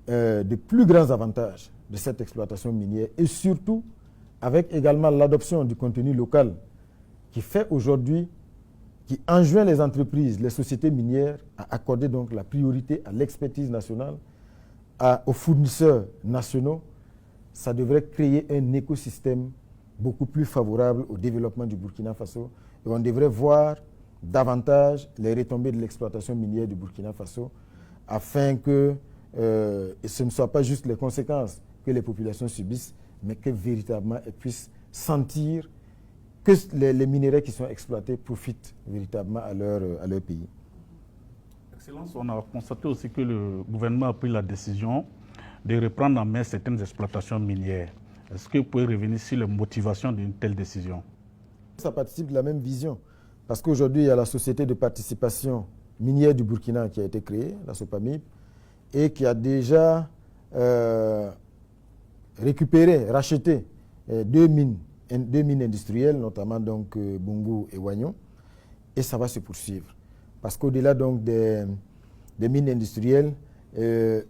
Speaker 2: de plus grands avantages de cette exploitation minière et surtout avec également l'adoption du contenu local qui fait aujourd'hui, qui enjoint les entreprises, les sociétés minières à accorder donc la priorité à l'expertise nationale, aux fournisseurs nationaux. Ça devrait créer un écosystème beaucoup plus favorable au développement du Burkina Faso et on devrait voir davantage les retombées de l'exploitation minière du Burkina Faso afin que ce ne soit pas juste les conséquences que les populations subissent, mais que véritablement elles puissent sentir que les minéraux qui sont exploités profitent véritablement à leur pays.
Speaker 3: Excellence, on a constaté aussi que le gouvernement a pris la décision de reprendre en main certaines exploitations minières. Est-ce que vous pouvez revenir sur les motivations d'une telle décision?
Speaker 2: Ça participe de la même vision. Parce qu'aujourd'hui, il y a la Société de participation minière du Burkina qui a été créée, la SOPAMIB, et qui a déjà récupéré, racheté deux mines industrielles, notamment donc Bungu et Wagnon, et ça va se poursuivre. Parce qu'au-delà donc des mines industrielles,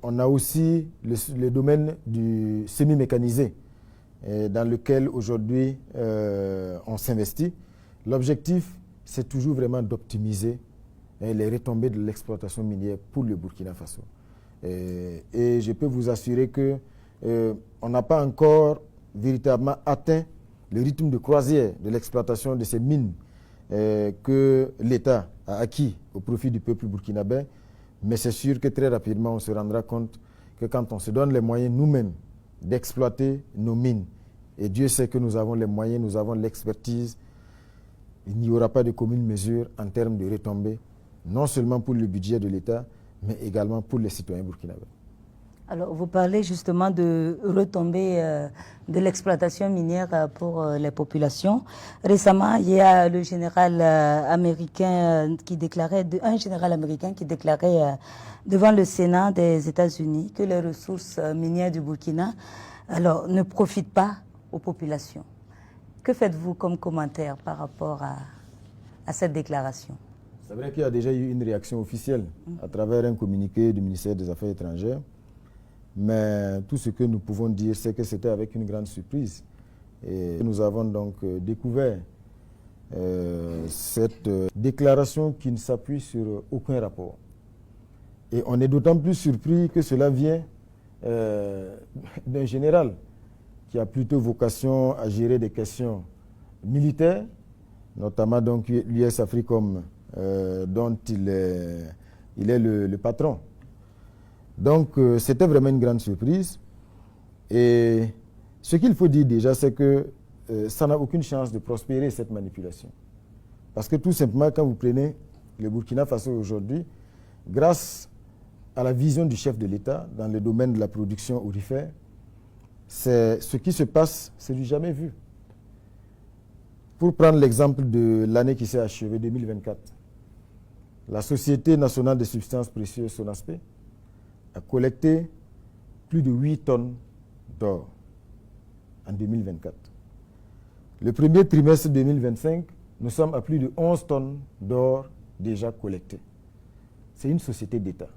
Speaker 2: on a aussi le domaine du semi-mécanisé, dans lequel aujourd'hui on s'investit. L'objectif, c'est toujours vraiment d'optimiser les retombées de l'exploitation minière pour le Burkina Faso. Et je peux vous assurer qu'on n'a pas encore véritablement atteint le rythme de croisière de l'exploitation de ces mines que l'État a acquis au profit du peuple burkinabé. Mais c'est sûr que très rapidement, on se rendra compte que quand on se donne les moyens nous-mêmes d'exploiter nos mines, et Dieu sait que nous avons les moyens, nous avons l'expertise, il n'y aura pas de commune mesure en termes de retombées, non seulement pour le budget de l'État, mais également pour les citoyens burkinabés.
Speaker 1: Alors, vous parlez justement de retombées de l'exploitation minière pour les populations. Récemment, il y a le général américain qui déclarait, un général américain qui déclarait devant le Sénat des États-Unis que les ressources minières du Burkina ne profitent pas aux populations. Que faites-vous comme commentaire par rapport à cette déclaration?
Speaker 2: C'est vrai qu'il y a déjà eu une réaction officielle à travers un communiqué du ministère des Affaires étrangères. Mais tout ce que nous pouvons dire, c'est que c'était avec une grande surprise. Et nous avons donc découvert cette déclaration qui ne s'appuie sur aucun rapport. Et on est d'autant plus surpris que cela vient d'un général qui a plutôt vocation à gérer des questions militaires, notamment donc l'US Africom, dont il est le patron. Donc, c'était vraiment une grande surprise. Et ce qu'il faut dire déjà, c'est que ça n'a aucune chance de prospérer, cette manipulation. Parce que tout simplement, quand vous prenez le Burkina Faso aujourd'hui, grâce à la vision du chef de l'État dans le domaine de la production aurifère, c'est ce qui se passe, c'est du jamais vu. Pour prendre l'exemple de l'année qui s'est achevée, 2024, la Société nationale des substances précieuses, SONASPE, a collecté plus de 8 tonnes d'or en 2024. Le premier trimestre 2025, nous sommes à plus de 11 tonnes d'or déjà collectées. C'est une société d'État.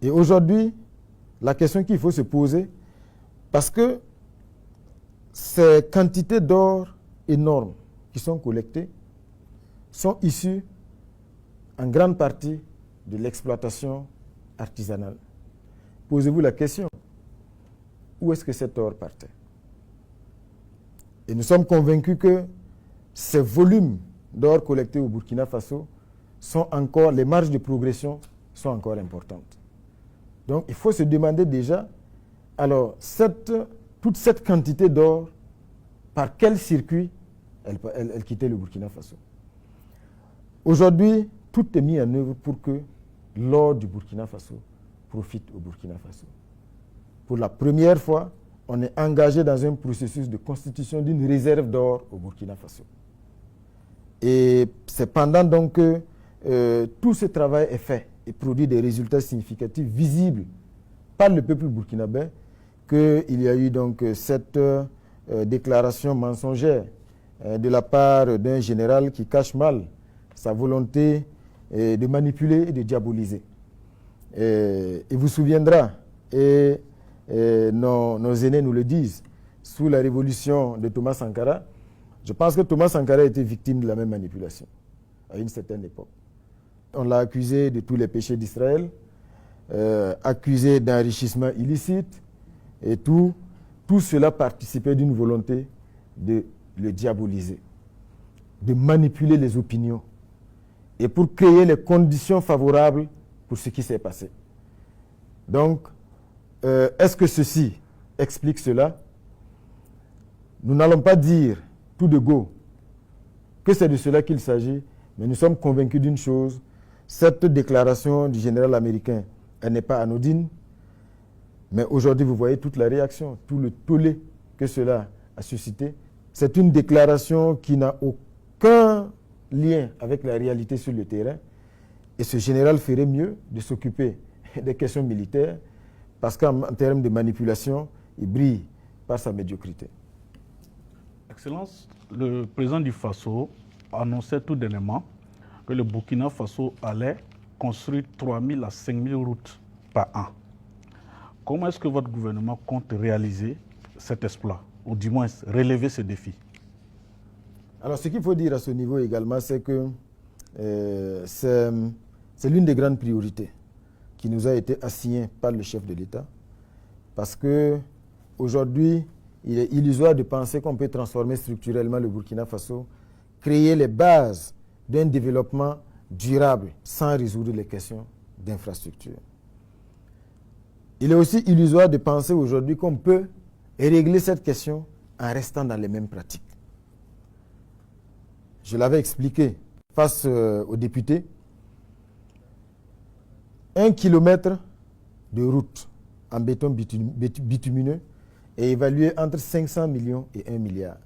Speaker 2: Et aujourd'hui, la question qu'il faut se poser, parce que ces quantités d'or énormes qui sont collectées sont issues en grande partie de l'exploitation artisanale. Posez-vous la question, où est-ce que cet or partait? Et nous sommes convaincus que ces volumes d'or collectés au Burkina Faso sont encore, les marges de progression sont encore importantes. Donc il faut se demander déjà, alors toute cette quantité d'or, par quel circuit elle quittait le Burkina Faso? Aujourd'hui, tout est mis en œuvre pour que l'or du Burkina Faso profite au Burkina Faso. Pour la première fois, on est engagé dans un processus de constitution d'une réserve d'or au Burkina Faso. Et c'est pendant donc que tout ce travail est fait et produit des résultats significatifs visibles par le peuple burkinabé qu'il y a eu donc cette déclaration mensongère de la part d'un général qui cache mal sa volonté de manipuler et de diaboliser. Et vous vous souviendra, et nos aînés nous le disent, sous la révolution de Thomas Sankara, je pense que Thomas Sankara était victime de la même manipulation à une certaine époque. On l'a accusé de tous les péchés d'Israël, accusé d'enrichissement illicite, et tout cela participait d'une volonté de le diaboliser, de manipuler les opinions, et pour créer les conditions favorables pour ce qui s'est passé. Donc, est-ce que ceci explique cela? Nous n'allons pas dire tout de go que c'est de cela qu'il s'agit, mais nous sommes convaincus d'une chose, cette déclaration du général américain, elle n'est pas anodine, mais aujourd'hui vous voyez toute la réaction, tout le tollé que cela a suscité, c'est une déclaration qui n'a aucun lien avec la réalité sur le terrain. Et ce général ferait mieux de s'occuper des questions militaires parce qu'en termes de manipulation, il brille par sa médiocrité.
Speaker 3: Excellence, le président du Faso annonçait tout dernièrement que le Burkina Faso allait construire 3 000 à 5 000 routes par an. Comment est-ce que votre gouvernement compte réaliser cet exploit, ou du moins relever ce défi?
Speaker 2: Alors, ce qu'il faut dire à ce niveau également, c'est que c'est l'une des grandes priorités qui nous a été assignée par le chef de l'État, parce qu'aujourd'hui, il est illusoire de penser qu'on peut transformer structurellement le Burkina Faso, créer les bases d'un développement durable sans résoudre les questions d'infrastructure. Il est aussi illusoire de penser aujourd'hui qu'on peut régler cette question en restant dans les mêmes pratiques. Je l'avais expliqué face aux députés. 1 kilomètre de route en béton bitumineux est évalué entre 500 millions et 1 milliard.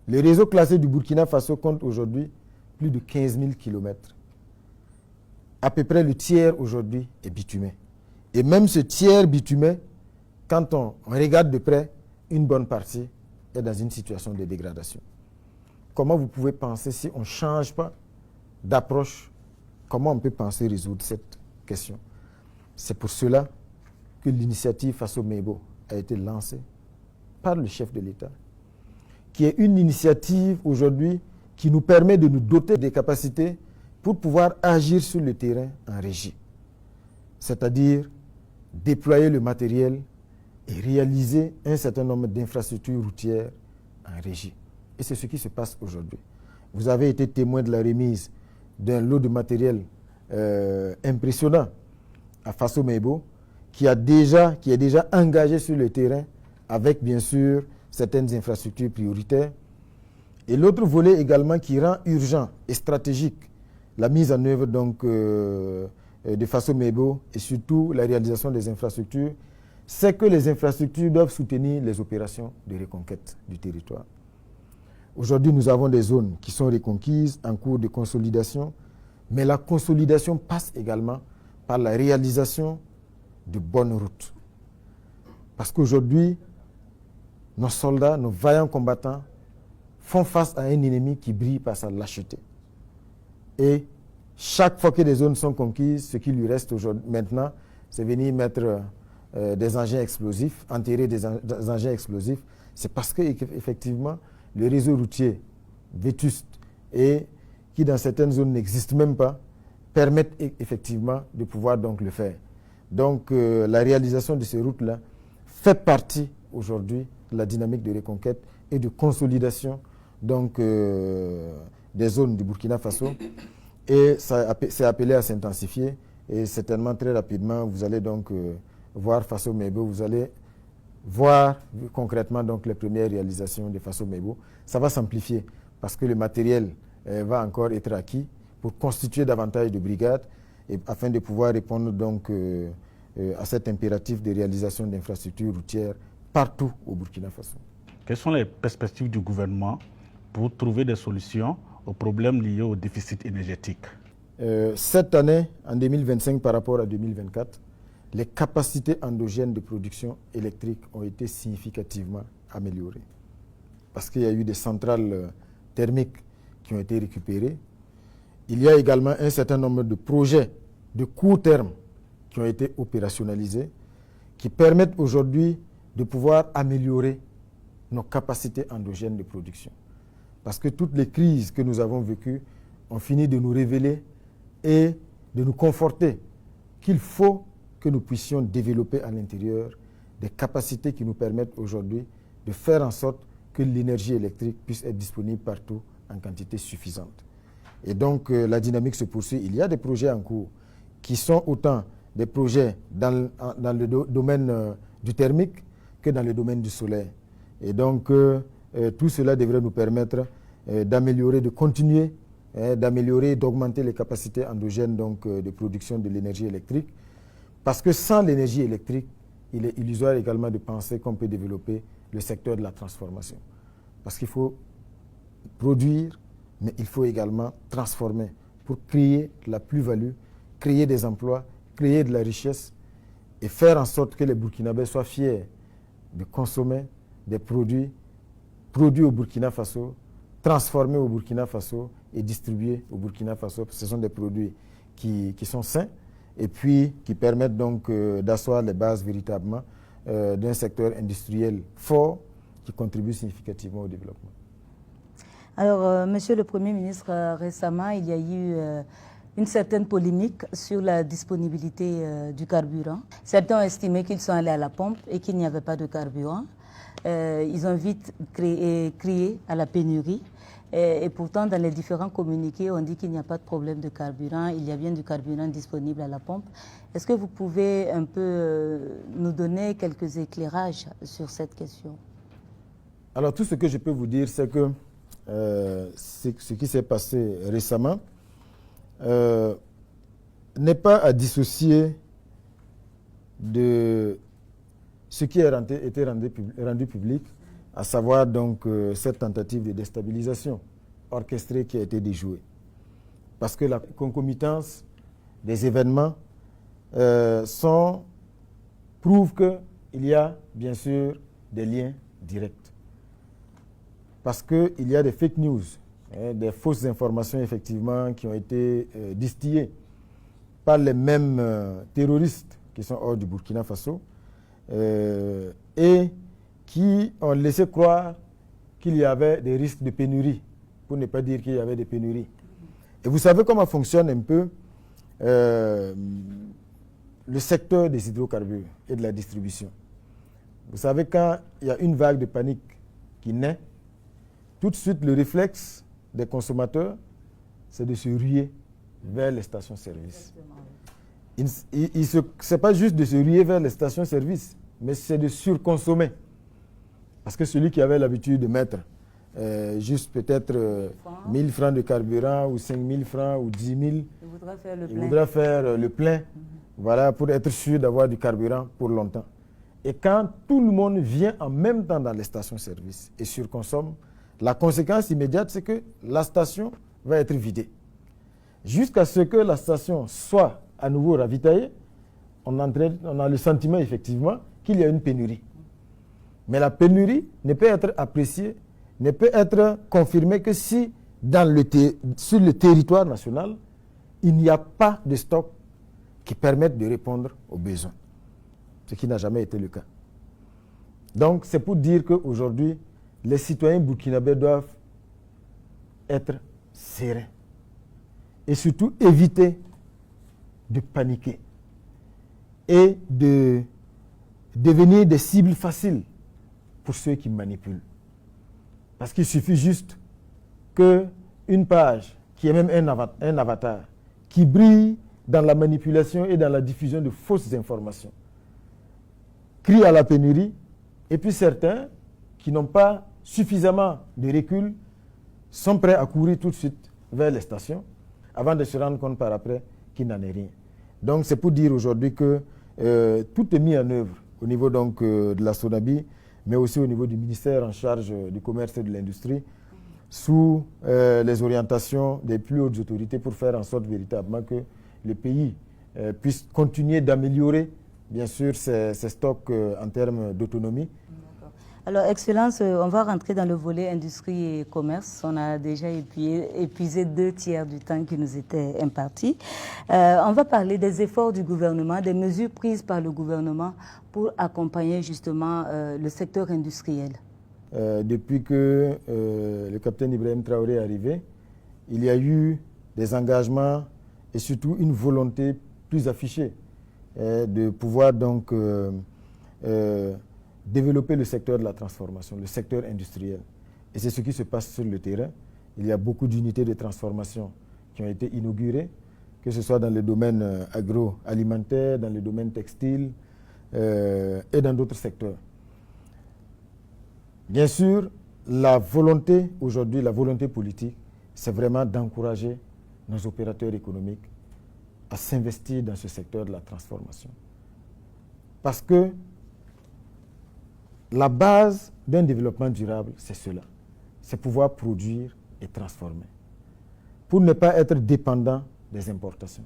Speaker 2: Le réseau classé du Burkina Faso compte aujourd'hui plus de 15 000 kilomètres. À peu près le tiers aujourd'hui est bitumé. Et même ce tiers bitumé, quand on regarde de près, une bonne partie est dans une situation de dégradation. Comment vous pouvez penser, si on ne change pas d'approche, comment on peut penser résoudre cette question? C'est pour cela que l'initiative Faso-Mebo a été lancée par le chef de l'État, qui est une initiative aujourd'hui qui nous permet de nous doter des capacités pour pouvoir agir sur le terrain en régie. C'est-à-dire déployer le matériel et réaliser un certain nombre d'infrastructures routières en régie. Et c'est ce qui se passe aujourd'hui. Vous avez été témoin de la remise d'un lot de matériel impressionnant à Faso-Mebo, qui est déjà engagé sur le terrain avec, bien sûr, certaines infrastructures prioritaires. Et l'autre volet également qui rend urgent et stratégique la mise en œuvre donc, de Faso-Mebo et surtout la réalisation des infrastructures, c'est que les infrastructures doivent soutenir les opérations de reconquête du territoire. Aujourd'hui, nous avons des zones qui sont reconquises en cours de consolidation, mais la consolidation passe également par la réalisation de bonnes routes. Parce qu'aujourd'hui, nos soldats, nos vaillants combattants font face à un ennemi qui brille par sa lâcheté. Et chaque fois que des zones sont conquises, ce qui lui reste maintenant, c'est venir mettre des engins explosifs, enterrer des engins explosifs. C'est parce qu'effectivement, le réseau routier vétuste et qui dans certaines zones n'existe même pas, permettent effectivement de pouvoir donc le faire. Donc la réalisation de ces routes-là fait partie aujourd'hui de la dynamique de reconquête et de consolidation donc, des zones du Burkina Faso. Et c'est appelé à s'intensifier. Et certainement très rapidement, vous allez donc voir Faso-Mebo, vous allez voir concrètement donc, les premières réalisations de Faso-Mebo. Ça va s'amplifier parce que le matériel va encore être acquis pour constituer davantage de brigades et afin de pouvoir répondre donc, à cet impératif de réalisation d'infrastructures routières partout au Burkina Faso.
Speaker 3: Quelles sont les perspectives du gouvernement pour trouver des solutions aux problèmes liés au déficit énergétique?
Speaker 2: Cette année, en 2025 par rapport à 2024, les capacités endogènes de production électrique ont été significativement améliorées. Parce qu'il y a eu des centrales thermiques qui ont été récupérées. Il y a également un certain nombre de projets de court terme qui ont été opérationnalisés, qui permettent aujourd'hui de pouvoir améliorer nos capacités endogènes de production. Parce que toutes les crises que nous avons vécues ont fini de nous révéler et de nous conforter qu'il faut que nous puissions développer à l'intérieur des capacités qui nous permettent aujourd'hui de faire en sorte que l'énergie électrique puisse être disponible partout en quantité suffisante. Et donc la dynamique se poursuit. Il y a des projets en cours qui sont autant des projets dans le domaine du thermique que dans le domaine du solaire. Et donc tout cela devrait nous permettre d'améliorer, de continuer, d'améliorer, d'augmenter les capacités endogènes donc, de production de l'énergie électrique. Parce que sans l'énergie électrique, il est illusoire également de penser qu'on peut développer le secteur de la transformation. Parce qu'il faut produire, mais il faut également transformer pour créer de la plus-value, créer des emplois, créer de la richesse et faire en sorte que les Burkinabés soient fiers de consommer des produits produits au Burkina Faso, transformés au Burkina Faso et distribués au Burkina Faso. Ce sont des produits qui sont sains et puis qui permettent donc d'asseoir les bases véritablement d'un secteur industriel fort qui contribue significativement au développement.
Speaker 1: Alors, Monsieur le Premier ministre, récemment, il y a eu une certaine polémique sur la disponibilité du carburant. Certains ont estimé qu'ils sont allés à la pompe et qu'il n'y avait pas de carburant. Ils ont vite crié à la pénurie. Et pourtant, dans les différents communiqués, on dit qu'il n'y a pas de problème de carburant. Il y a bien du carburant disponible à la pompe. Est-ce que vous pouvez un peu nous donner quelques éclairages sur cette question?
Speaker 2: Alors, tout ce que je peux vous dire, c'est que ce qui s'est passé récemment n'est pas à dissocier de ce qui a été rendu public, à savoir donc cette tentative de déstabilisation orchestrée qui a été déjouée. Parce que la concomitance des événements prouve qu'il y a bien sûr des liens directs. Parce qu'il y a des fake news, des fausses informations effectivement qui ont été distillées par les mêmes terroristes qui sont hors du Burkina Faso et qui ont laissé croire qu'il y avait des risques de pénurie, pour ne pas dire qu'il y avait des pénuries. Et vous savez comment fonctionne un peu le secteur des hydrocarbures et de la distribution. Vous savez, quand il y a une vague de panique qui naît, tout de suite, le réflexe des consommateurs, c'est de se ruer vers les stations-service. Ce n'est pas juste de se ruer vers les stations-service, mais c'est de surconsommer. Parce que celui qui avait l'habitude de mettre juste peut-être 1000 francs de carburant ou 5000 francs ou 10 000, il voudra faire le plein, voilà, pour être sûr d'avoir du carburant pour longtemps. Et quand tout le monde vient en même temps dans les stations-service et surconsomme, la conséquence immédiate, c'est que la station va être vidée. Jusqu'à ce que la station soit à nouveau ravitaillée, on a le sentiment effectivement qu'il y a une pénurie. Mais la pénurie ne peut être appréciée, ne peut être confirmée que si sur le territoire national, il n'y a pas de stock qui permettent de répondre aux besoins. Ce qui n'a jamais été le cas. Donc c'est pour dire qu'aujourd'hui, les citoyens burkinabés doivent être sereins et surtout éviter de paniquer et de devenir des cibles faciles pour ceux qui manipulent. Parce qu'il suffit juste qu'une page, qui est même un avatar, qui brille dans la manipulation et dans la diffusion de fausses informations, crie à la pénurie, et puis certains qui n'ont pas suffisamment de recul sont prêts à courir tout de suite vers les stations avant de se rendre compte par après qu'il n'en est rien. Donc c'est pour dire aujourd'hui que tout est mis en œuvre au niveau donc, de la SONABI, mais aussi au niveau du ministère en charge du commerce et de l'industrie, sous les orientations des plus hautes autorités pour faire en sorte véritablement que le pays puisse continuer d'améliorer bien sûr ses stocks en termes d'autonomie.
Speaker 1: Alors, Excellence, on va rentrer dans le volet industrie et commerce. On a déjà épuisé 2/3 du temps qui nous était imparti. On va parler des efforts du gouvernement, des mesures prises par le gouvernement pour accompagner justement le secteur industriel.
Speaker 2: Depuis que le capitaine Ibrahim Traoré est arrivé, il y a eu des engagements et surtout une volonté plus affichée de pouvoir donc développer le secteur de la transformation, le secteur industriel. Et c'est ce qui se passe sur le terrain. Il y a beaucoup d'unités de transformation qui ont été inaugurées, que ce soit dans le domaine agroalimentaire, dans le domaine textile et dans d'autres secteurs. Bien sûr, la volonté aujourd'hui, la volonté politique, c'est vraiment d'encourager nos opérateurs économiques à s'investir dans ce secteur de la transformation. Parce que la base d'un développement durable, c'est cela. C'est pouvoir produire et transformer. Pour ne pas être dépendant des importations.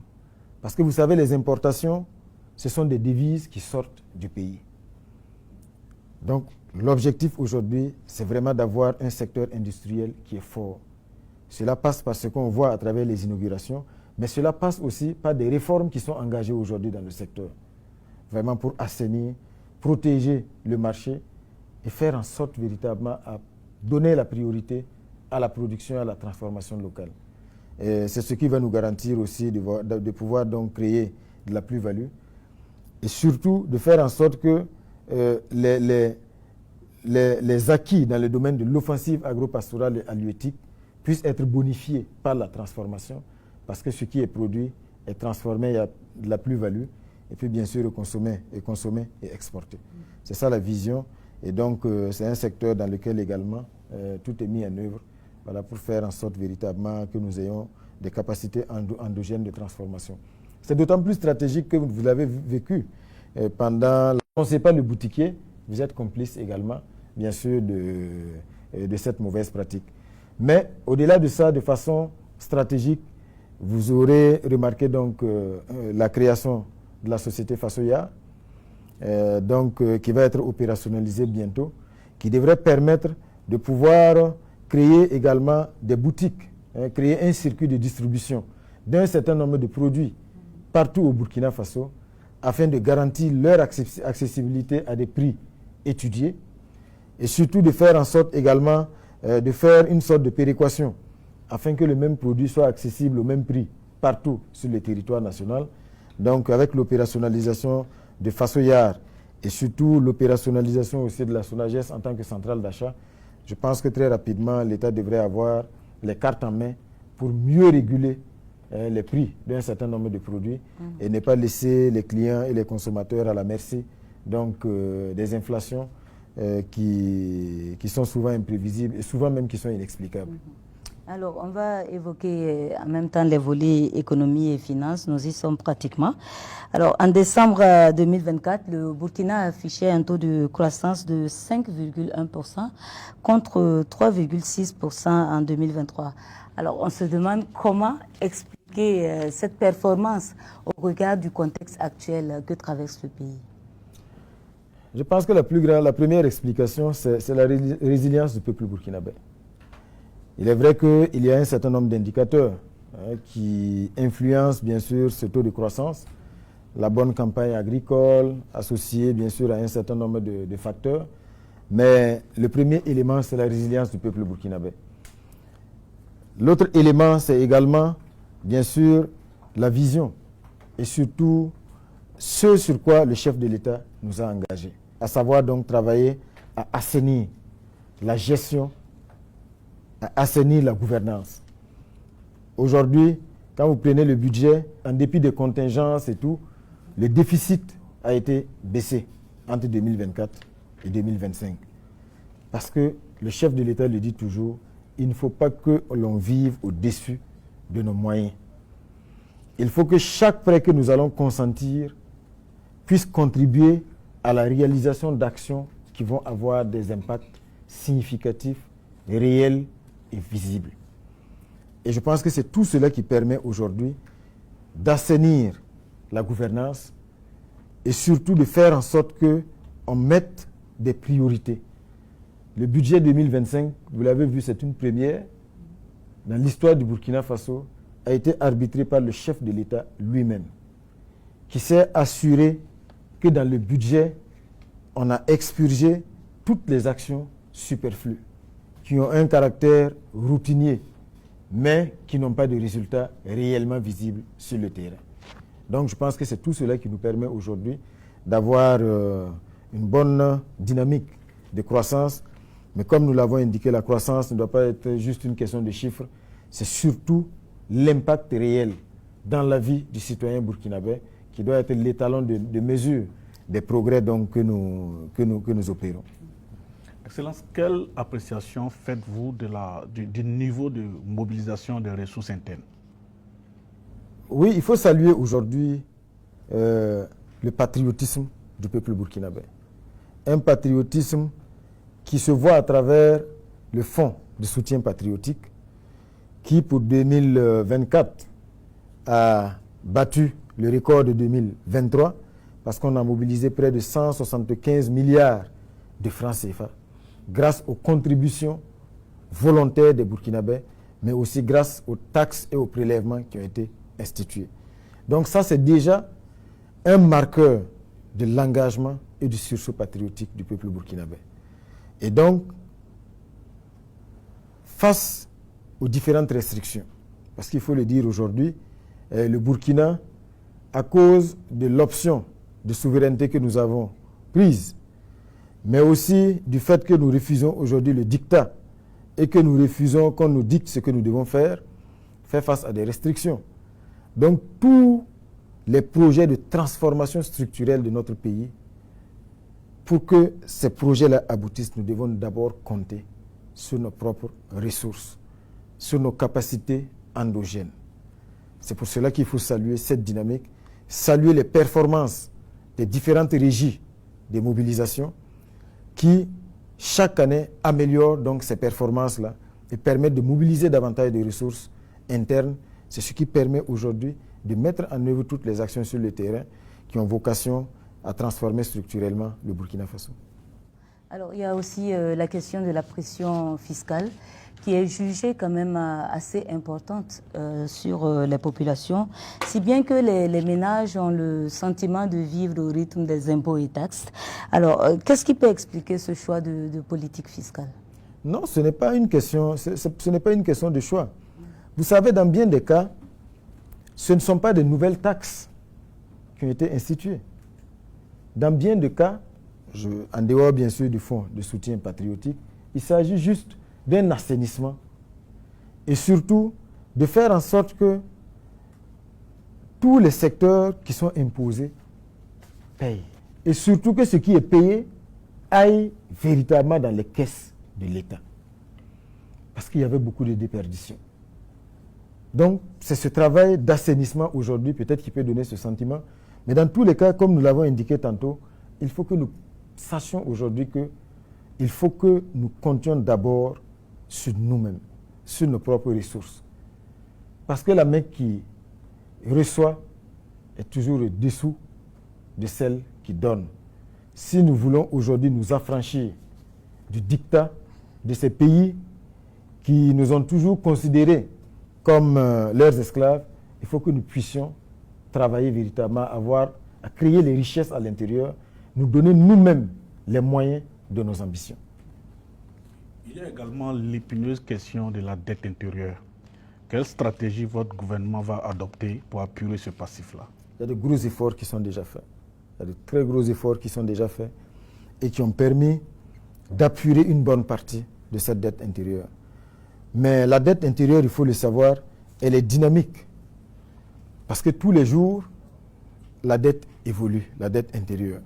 Speaker 2: Parce que vous savez, les importations, ce sont des devises qui sortent du pays. Donc, l'objectif aujourd'hui, c'est vraiment d'avoir un secteur industriel qui est fort. Cela passe par ce qu'on voit à travers les inaugurations, mais cela passe aussi par des réformes qui sont engagées aujourd'hui dans le secteur. Vraiment pour assainir, protéger le marché et faire en sorte véritablement à donner la priorité à la production et à la transformation locale. C'est ce qui va nous garantir aussi de pouvoir donc créer de la plus-value et surtout de faire en sorte que les acquis dans le domaine de l'offensive agro-pastorale et halieutique puissent être bonifiés par la transformation parce que ce qui est produit est transformé, il y a de la plus-value et puis bien sûr consommer et exporter. C'est ça la vision et donc c'est un secteur dans lequel également tout est mis en œuvre. Voilà, pour faire en sorte véritablement que nous ayons des capacités endogènes de transformation. C'est d'autant plus stratégique que vous l'avez vécu pendant... On ne sait pas le boutiquier, vous êtes complice également, bien sûr, de cette mauvaise pratique. Mais au-delà de ça, de façon stratégique, vous aurez remarqué donc la création de la société Fasoya, qui va être opérationnalisée bientôt, qui devrait permettre de pouvoir créer également des boutiques, créer un circuit de distribution d'un certain nombre de produits partout au Burkina Faso afin de garantir leur accessibilité à des prix étudiés et surtout de faire en sorte également de faire une sorte de péréquation afin que le même produit soit accessible au même prix partout sur le territoire national. Donc avec l'opérationnalisation de Fasoyar et surtout l'opérationnalisation aussi de la SONAGES en tant que centrale d'achat, je pense que très rapidement, l'État devrait avoir les cartes en main pour mieux réguler les prix d'un certain nombre de produits et ne pas laisser les clients et les consommateurs à la merci donc, des inflations qui sont souvent imprévisibles et souvent même qui sont inexplicables.
Speaker 1: Alors, on va évoquer en même temps les volets économie et finances. Nous y sommes pratiquement. Alors, en décembre 2024, le Burkina a affiché un taux de croissance de 5,1% contre 3,6% en 2023. Alors, on se demande comment expliquer cette performance au regard du contexte actuel que traverse le pays.
Speaker 2: Je pense que la première explication, c'est la résilience du peuple burkinabé. Il est vrai qu'il y a un certain nombre d'indicateurs qui influencent bien sûr ce taux de croissance, la bonne campagne agricole associée bien sûr à un certain nombre de facteurs, mais le premier élément c'est la résilience du peuple burkinabé. L'autre élément c'est également bien sûr la vision et surtout ce sur quoi le chef de l'État nous a engagés, à savoir donc travailler à assainir la gestion, à assainir la gouvernance. Aujourd'hui, quand vous prenez le budget, en dépit des contingences et tout, le déficit a été baissé entre 2024 et 2025. Parce que le chef de l'État le dit toujours, il ne faut pas que l'on vive au-dessus de nos moyens. Il faut que chaque prêt que nous allons consentir puisse contribuer à la réalisation d'actions qui vont avoir des impacts significatifs, réels et visible. Et je pense que c'est tout cela qui permet aujourd'hui d'assainir la gouvernance et surtout de faire en sorte qu'on mette des priorités. Le budget 2025, vous l'avez vu, c'est une première dans l'histoire du Burkina Faso, a été arbitré par le chef de l'État lui-même, qui s'est assuré que dans le budget, on a expurgé toutes les actions superflues qui ont un caractère routinier, mais qui n'ont pas de résultats réellement visibles sur le terrain. Donc je pense que c'est tout cela qui nous permet aujourd'hui d'avoir une bonne dynamique de croissance. Mais comme nous l'avons indiqué, la croissance ne doit pas être juste une question de chiffres, c'est surtout l'impact réel dans la vie du citoyen burkinabé qui doit être l'étalon de mesure des progrès donc, que nous opérons.
Speaker 3: Excellence, quelle appréciation faites-vous du niveau de mobilisation des ressources internes?
Speaker 2: Oui, il faut saluer aujourd'hui le patriotisme du peuple burkinabé. un patriotisme qui se voit à travers le fonds de soutien patriotique qui, pour 2024, a battu le record de 2023 parce qu'on a mobilisé près de 175 milliards de francs CFA grâce aux contributions volontaires des Burkinabés, mais aussi grâce aux taxes et aux prélèvements qui ont été institués. Donc ça, c'est déjà un marqueur de l'engagement et du sursaut patriotique du peuple burkinabé. Et donc, face aux différentes restrictions, parce qu'il faut le dire aujourd'hui, le Burkina, à cause de l'option de souveraineté que nous avons prise, mais aussi du fait que nous refusons aujourd'hui le dictat et que nous refusons qu'on nous dicte ce que nous devons faire, fait face à des restrictions. Donc, tous les projets de transformation structurelle de notre pays, pour que ces projets-là aboutissent, nous devons d'abord compter sur nos propres ressources, sur nos capacités endogènes. C'est pour cela qu'il faut saluer cette dynamique, saluer les performances des différentes régies des mobilisations qui, chaque année, améliorent donc ces performances-là et permettent de mobiliser davantage de ressources internes. C'est ce qui permet aujourd'hui de mettre en œuvre toutes les actions sur le terrain qui ont vocation à transformer structurellement le Burkina Faso.
Speaker 1: Alors, il y a aussi la question de la pression fiscale qui est jugée quand même assez importante sur les populations, si bien que les ménages ont le sentiment de vivre au rythme des impôts et taxes. Alors, qu'est-ce qui peut expliquer ce choix de politique fiscale?
Speaker 2: Non, ce n'est pas une question, ce n'est pas une question de choix. Vous savez, dans bien des cas, ce ne sont pas de nouvelles taxes qui ont été instituées. Dans bien de cas, en dehors bien sûr du fonds de soutien patriotique, il s'agit juste d'un assainissement et surtout de faire en sorte que tous les secteurs qui sont imposés payent. Et surtout que ce qui est payé aille véritablement dans les caisses de l'État. Parce qu'il y avait beaucoup de déperditions. Donc, c'est ce travail d'assainissement aujourd'hui, peut-être qui peut donner ce sentiment. Mais dans tous les cas, comme nous l'avons indiqué tantôt, il faut que nous sachions aujourd'hui qu'il faut que nous comptions d'abord sur nous-mêmes, sur nos propres ressources. Parce que la main qui reçoit est toujours au-dessous de celle qui donne. Si nous voulons aujourd'hui nous affranchir du dictat de ces pays qui nous ont toujours considérés comme leurs esclaves, il faut que nous puissions travailler véritablement, à créer les richesses à l'intérieur, nous donner nous-mêmes les moyens de nos ambitions.
Speaker 3: Il y a également l'épineuse question de la dette intérieure. Quelle stratégie votre gouvernement va adopter pour apurer ce passif-là?
Speaker 2: Il y a de gros efforts qui sont déjà faits. Il y a de très gros efforts qui sont déjà faits et qui ont permis d'apurer une bonne partie de cette dette intérieure. Mais la dette intérieure, il faut le savoir, elle est dynamique. Parce que tous les jours, la dette évolue, la dette intérieure.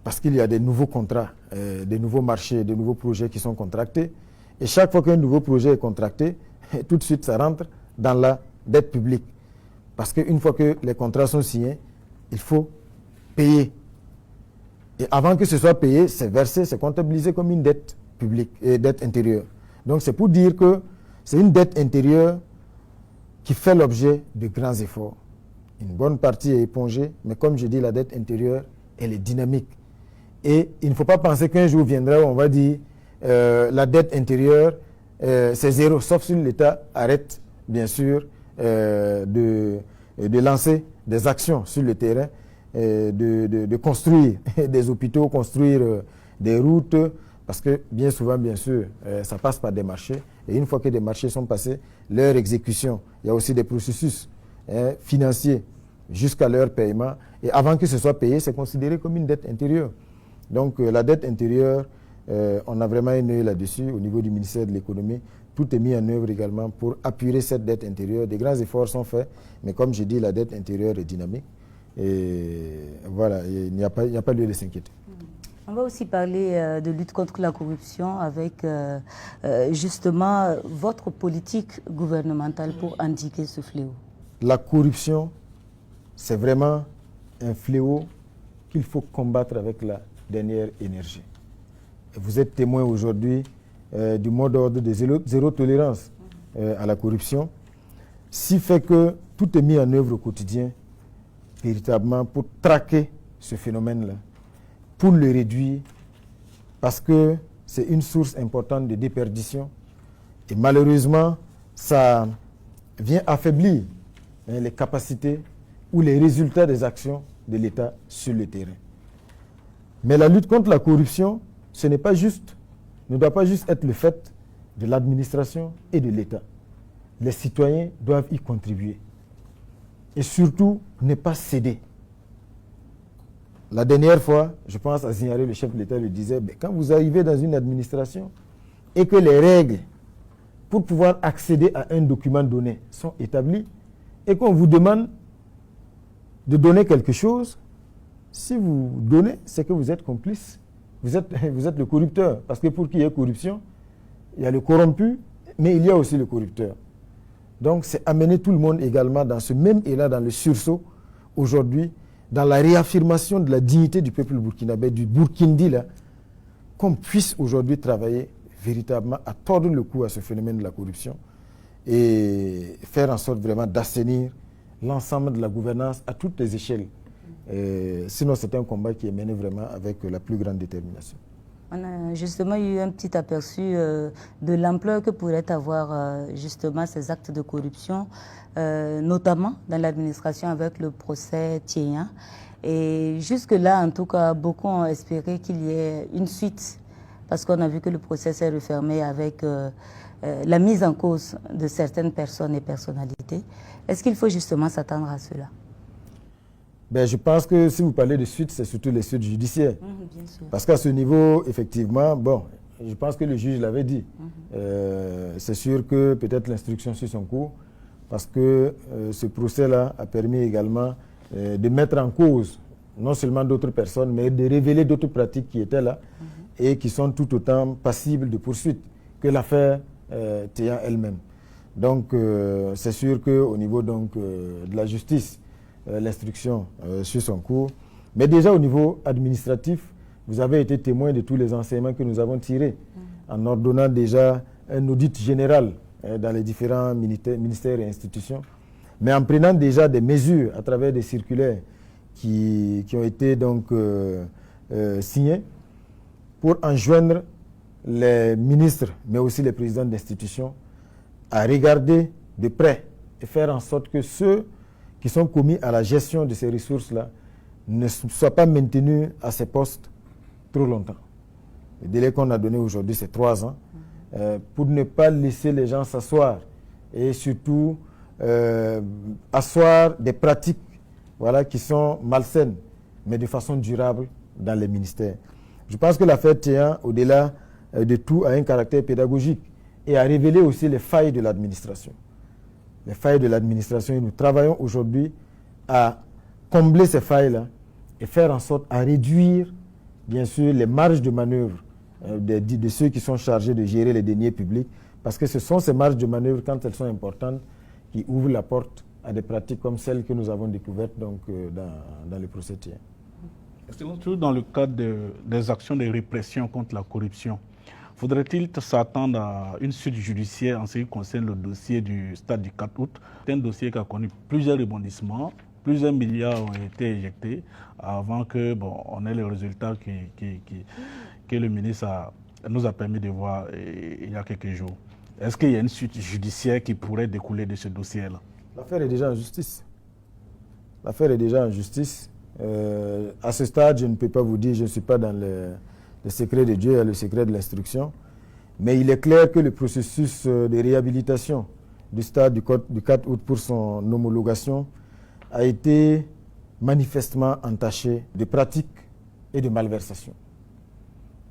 Speaker 2: Parce qu'il y a des nouveaux contrats, des nouveaux marchés, des nouveaux projets qui sont contractés. Et chaque fois qu'un nouveau projet est contracté, tout de suite, ça rentre dans la dette publique. Parce qu'une fois que les contrats sont signés, il faut payer. Et avant que ce soit payé, c'est versé, c'est comptabilisé comme une dette publique et dette intérieure. Donc c'est pour dire que c'est une dette intérieure qui fait l'objet de grands efforts. Une bonne partie est épongée, mais comme je dis, la dette intérieure, elle est dynamique. Et il ne faut pas penser qu'un jour viendra où on va dire la dette intérieure, c'est zéro, sauf si l'État arrête, bien sûr, de lancer des actions sur le terrain, de construire des hôpitaux, construire des routes, parce que bien souvent, bien sûr, ça passe par des marchés. Et une fois que des marchés sont passés, leur exécution, il y a aussi des processus financiers jusqu'à leur paiement. Et avant que ce soit payé, c'est considéré comme une dette intérieure. Donc la dette intérieure, on a vraiment un œil là-dessus au niveau du ministère de l'économie. Tout est mis en œuvre également pour apurer cette dette intérieure. Des grands efforts sont faits, mais comme je dis, la dette intérieure est dynamique. Et voilà, il n'y a pas lieu de s'inquiéter.
Speaker 1: On va aussi parler de lutte contre la corruption avec justement votre politique gouvernementale pour endiguer ce fléau.
Speaker 2: La corruption, c'est vraiment un fléau qu'il faut combattre avec la dernière énergie. Vous êtes témoin aujourd'hui du mot d'ordre de zéro tolérance à la corruption, si fait que tout est mis en œuvre au quotidien, véritablement, pour traquer ce phénomène-là, pour le réduire, parce que c'est une source importante de déperdition. Et malheureusement, ça vient affaiblir les capacités ou les résultats des actions de l'État sur le terrain. Mais la lutte contre la corruption, ce n'est pas juste, ne doit pas juste être le fait de l'administration et de l'État. Les citoyens doivent y contribuer. Et surtout, ne pas céder. La dernière fois, je pense à Zignaré, le chef de l'État, le disait, quand vous arrivez dans une administration et que les règles pour pouvoir accéder à un document donné sont établies et qu'on vous demande de donner quelque chose, si vous donnez, c'est que vous êtes complice. Vous êtes le corrupteur. Parce que pour qu'il y ait corruption, il y a le corrompu, mais il y a aussi le corrupteur. Donc c'est amener tout le monde également dans ce même élan, dans le sursaut, aujourd'hui, dans la réaffirmation de la dignité du peuple burkinabé, du Burkindi, là, qu'on puisse aujourd'hui travailler véritablement à tordre le cou à ce phénomène de la corruption et faire en sorte vraiment d'assainir l'ensemble de la gouvernance à toutes les échelles. Sinon, c'est un combat qui est mené vraiment avec la plus grande détermination.
Speaker 1: On a justement eu un petit aperçu de l'ampleur que pourraient avoir justement ces actes de corruption, notamment dans l'administration avec le procès Théa. Et jusque-là, en tout cas, beaucoup ont espéré qu'il y ait une suite, parce qu'on a vu que le procès s'est refermé avec la mise en cause de certaines personnes et personnalités. Est-ce qu'il faut justement s'attendre à cela?
Speaker 2: Je pense que si vous parlez de suite, c'est surtout les suites judiciaires.
Speaker 1: Bien sûr.
Speaker 2: Parce qu'à ce niveau, effectivement, je pense que le juge l'avait dit. C'est sûr que peut-être l'instruction suit son cours, parce que ce procès-là a permis également de mettre en cause non seulement d'autres personnes, mais de révéler d'autres pratiques qui étaient là et qui sont tout autant passibles de poursuite que l'affaire Théa elle-même. Donc, c'est sûr qu'au niveau de la justice, l'instruction suit son cours. Mais déjà au niveau administratif, vous avez été témoin de tous les enseignements que nous avons tirés en ordonnant déjà un audit général dans les différents ministères et institutions, mais en prenant déjà des mesures à travers des circulaires qui ont été signées pour enjoindre les ministres, mais aussi les présidents d'institutions, à regarder de près et faire en sorte que ceux qui sont commis à la gestion de ces ressources-là ne soient pas maintenus à ces postes trop longtemps. Le délai qu'on a donné aujourd'hui, c'est 3 ans, pour ne pas laisser les gens s'asseoir et surtout asseoir des pratiques qui sont malsaines, mais de façon durable dans les ministères. Je pense que l'affaire Théa, au-delà de tout, a un caractère pédagogique et a révélé aussi les failles de l'administration. Les failles de l'administration, et nous travaillons aujourd'hui à combler ces failles-là et faire en sorte à réduire, bien sûr, les marges de manœuvre de ceux qui sont chargés de gérer les deniers publics, parce que ce sont ces marges de manœuvre, quand elles sont importantes, qui ouvrent la porte à des pratiques comme celles que nous avons découvertes dans le procès Théa.
Speaker 3: Toujours dans le cadre des actions de répression contre la corruption, faudrait-il s'attendre à une suite judiciaire en ce qui concerne le dossier du stade du 4 août? C'est un dossier qui a connu plusieurs rebondissements, plusieurs milliards ont été éjectés avant que on ait les résultats que le ministre nous a permis de voir il y a quelques jours. Est-ce qu'il y a une suite judiciaire qui pourrait découler de ce dossier-là?
Speaker 2: L'affaire est déjà en justice. L'affaire est déjà en justice. À ce stade, je ne peux pas vous dire, je ne suis pas dans le secret de Dieu et le secret de l'instruction, mais il est clair que le processus de réhabilitation du stade du 4 août pour son homologation a été manifestement entaché de pratiques et de malversations.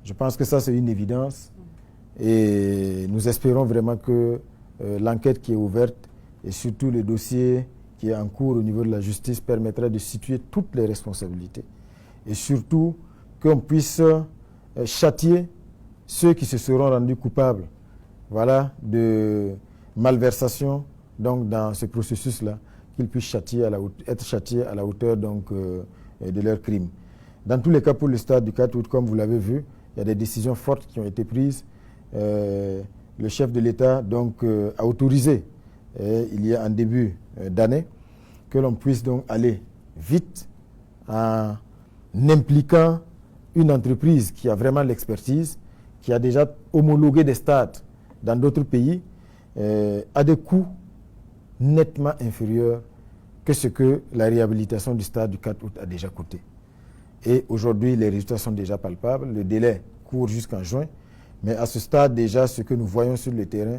Speaker 2: Je pense que ça, c'est une évidence et nous espérons vraiment que l'enquête qui est ouverte et surtout le dossier qui est en cours au niveau de la justice permettra de situer toutes les responsabilités et surtout qu'on puisse châtier ceux qui se seront rendus coupables de malversation dans ce processus-là, qu'ils puissent être châtiés à la hauteur de leurs crimes. Dans tous les cas, pour le stade du 4 août, comme vous l'avez vu, il y a des décisions fortes qui ont été prises. Le chef de l'État donc a autorisé, il y a un début d'année, que l'on puisse donc aller vite en impliquant une entreprise qui a vraiment l'expertise, qui a déjà homologué des stades dans d'autres pays, à des coûts nettement inférieurs que ce que la réhabilitation du stade du 4 août a déjà coûté. Et aujourd'hui, les résultats sont déjà palpables. Le délai court jusqu'en juin. Mais à ce stade, déjà, ce que nous voyons sur le terrain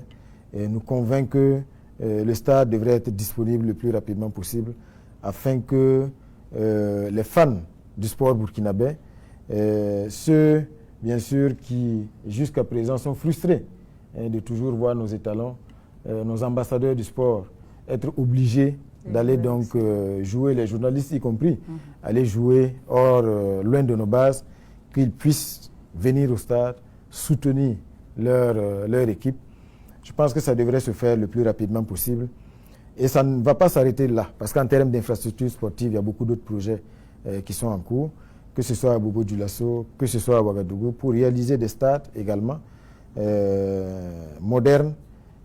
Speaker 2: nous convainc que le stade devrait être disponible le plus rapidement possible afin que les fans du sport burkinabé, ceux, bien sûr, qui jusqu'à présent sont frustrés de toujours voir nos étalons, nos ambassadeurs du sport, être obligés d'aller donc jouer, les journalistes y compris, aller jouer loin de nos bases, qu'ils puissent venir au stade, soutenir leur équipe. Je pense que ça devrait se faire le plus rapidement possible. Et ça ne va pas s'arrêter là, parce qu'en termes d'infrastructures sportives, il y a beaucoup d'autres projets qui sont en cours, que ce soit à Bobo-Dioulasso, que ce soit à Ouagadougou, pour réaliser des stades également modernes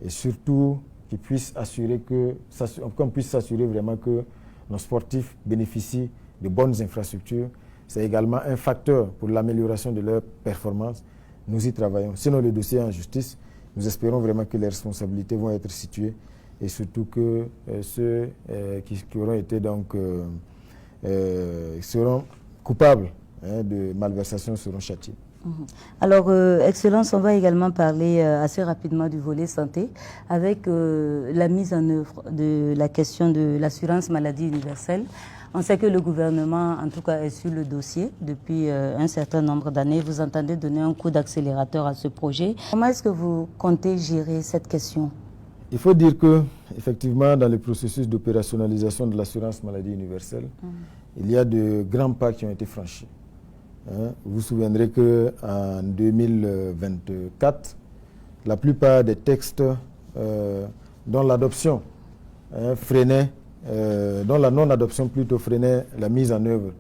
Speaker 2: et surtout qu'on puisse s'assurer vraiment que nos sportifs bénéficient de bonnes infrastructures. C'est également un facteur pour l'amélioration de leur performance. Nous y travaillons. Sinon, le dossier est en justice. Nous espérons vraiment que les responsabilités vont être situées et surtout que ceux qui auront été donc seront coupables de malversation seront châtiés.
Speaker 1: Alors, Excellence, on va également parler assez rapidement du volet santé avec la mise en œuvre de la question de l'assurance maladie universelle. On sait que le gouvernement, en tout cas, est sur le dossier depuis un certain nombre d'années. Vous entendez donner un coup d'accélérateur à ce projet. Comment est-ce que vous comptez gérer cette question?
Speaker 2: Il faut dire que, effectivement, dans le processus d'opérationnalisation de l'assurance maladie universelle, il y a de grands pas qui ont été franchis. Vous vous souviendrez qu'en 2024, la plupart des textes dont l'adoption freinait, dont la non-adoption plutôt freinait la mise en œuvre